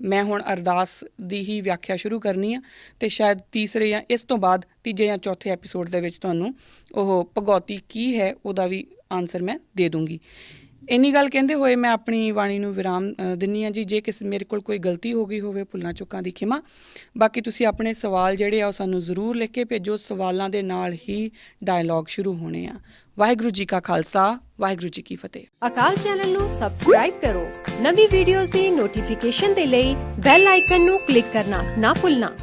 S1: ਮੈਂ ਹੁਣ ਅਰਦਾਸ ਦੀ ਹੀ ਵਿਆਖਿਆ ਸ਼ੁਰੂ ਕਰਨੀ ਆ, ਅਤੇ ਸ਼ਾਇਦ ਤੀਸਰੇ ਜਾਂ ਇਸ ਤੋਂ ਬਾਅਦ ਤੀਜੇ ਜਾਂ ਚੌਥੇ ਐਪੀਸੋਡ ਦੇ ਵਿੱਚ ਤੁਹਾਨੂੰ ਉਹ ਭਗੌਤੀ ਕੀ ਹੈ ਉਹਦਾ ਵੀ ਆਨਸਰ ਮੈਂ ਦੇ ਦੂੰਗੀ। ਇੰਨੀ ਗੱਲ ਕਹਿੰਦੇ ਹੋਏ ਮੈਂ ਆਪਣੀ ਬਾਣੀ ਨੂੰ ਵਿਰਾਮ ਦਿੰਦੀ ਹਾਂ ਜੀ। ਜੇ ਕਿਸੇ ਮੇਰੇ ਕੋਲ ਕੋਈ ਗਲਤੀ ਹੋ ਗਈ ਹੋਵੇ, ਭੁੱਲਾਂ ਚੁੱਕਾਂ ਦੀ ਖਿਮਾ। ਬਾਕੀ ਤੁਸੀਂ ਆਪਣੇ ਸਵਾਲ ਜਿਹੜੇ ਆ ਉਹ ਸਾਨੂੰ ਜ਼ਰੂਰ ਲਿਖ ਕੇ ਭੇਜੋ। ਸਵਾਲਾਂ ਦੇ ਨਾਲ ਹੀ ਡਾਇਲੌਗ ਸ਼ੁਰੂ ਹੋਣੇ ਆ। ਵਾਹਿਗੁਰੂ ਜੀ ਕਾ ਖਾਲਸਾ, ਵਾਹਿਗੁਰੂ ਜੀ ਕੀ ਫਤਿਹ।
S2: ਅਕਾਲ ਚੈਨਲ ਨੂੰ ਸਬਸਕ੍ਰਾਈਬ ਕਰੋ। ਨਵੀਂ ਵੀਡੀਓਜ਼ ਦੀ ਨੋਟੀਫਿਕੇਸ਼ਨ ਦੇ ਲਈ ਬੈਲ ਆਈਕਨ ਨੂੰ ਕਲਿੱਕ ਕਰਨਾ ਨਾ ਭੁੱਲਣਾ।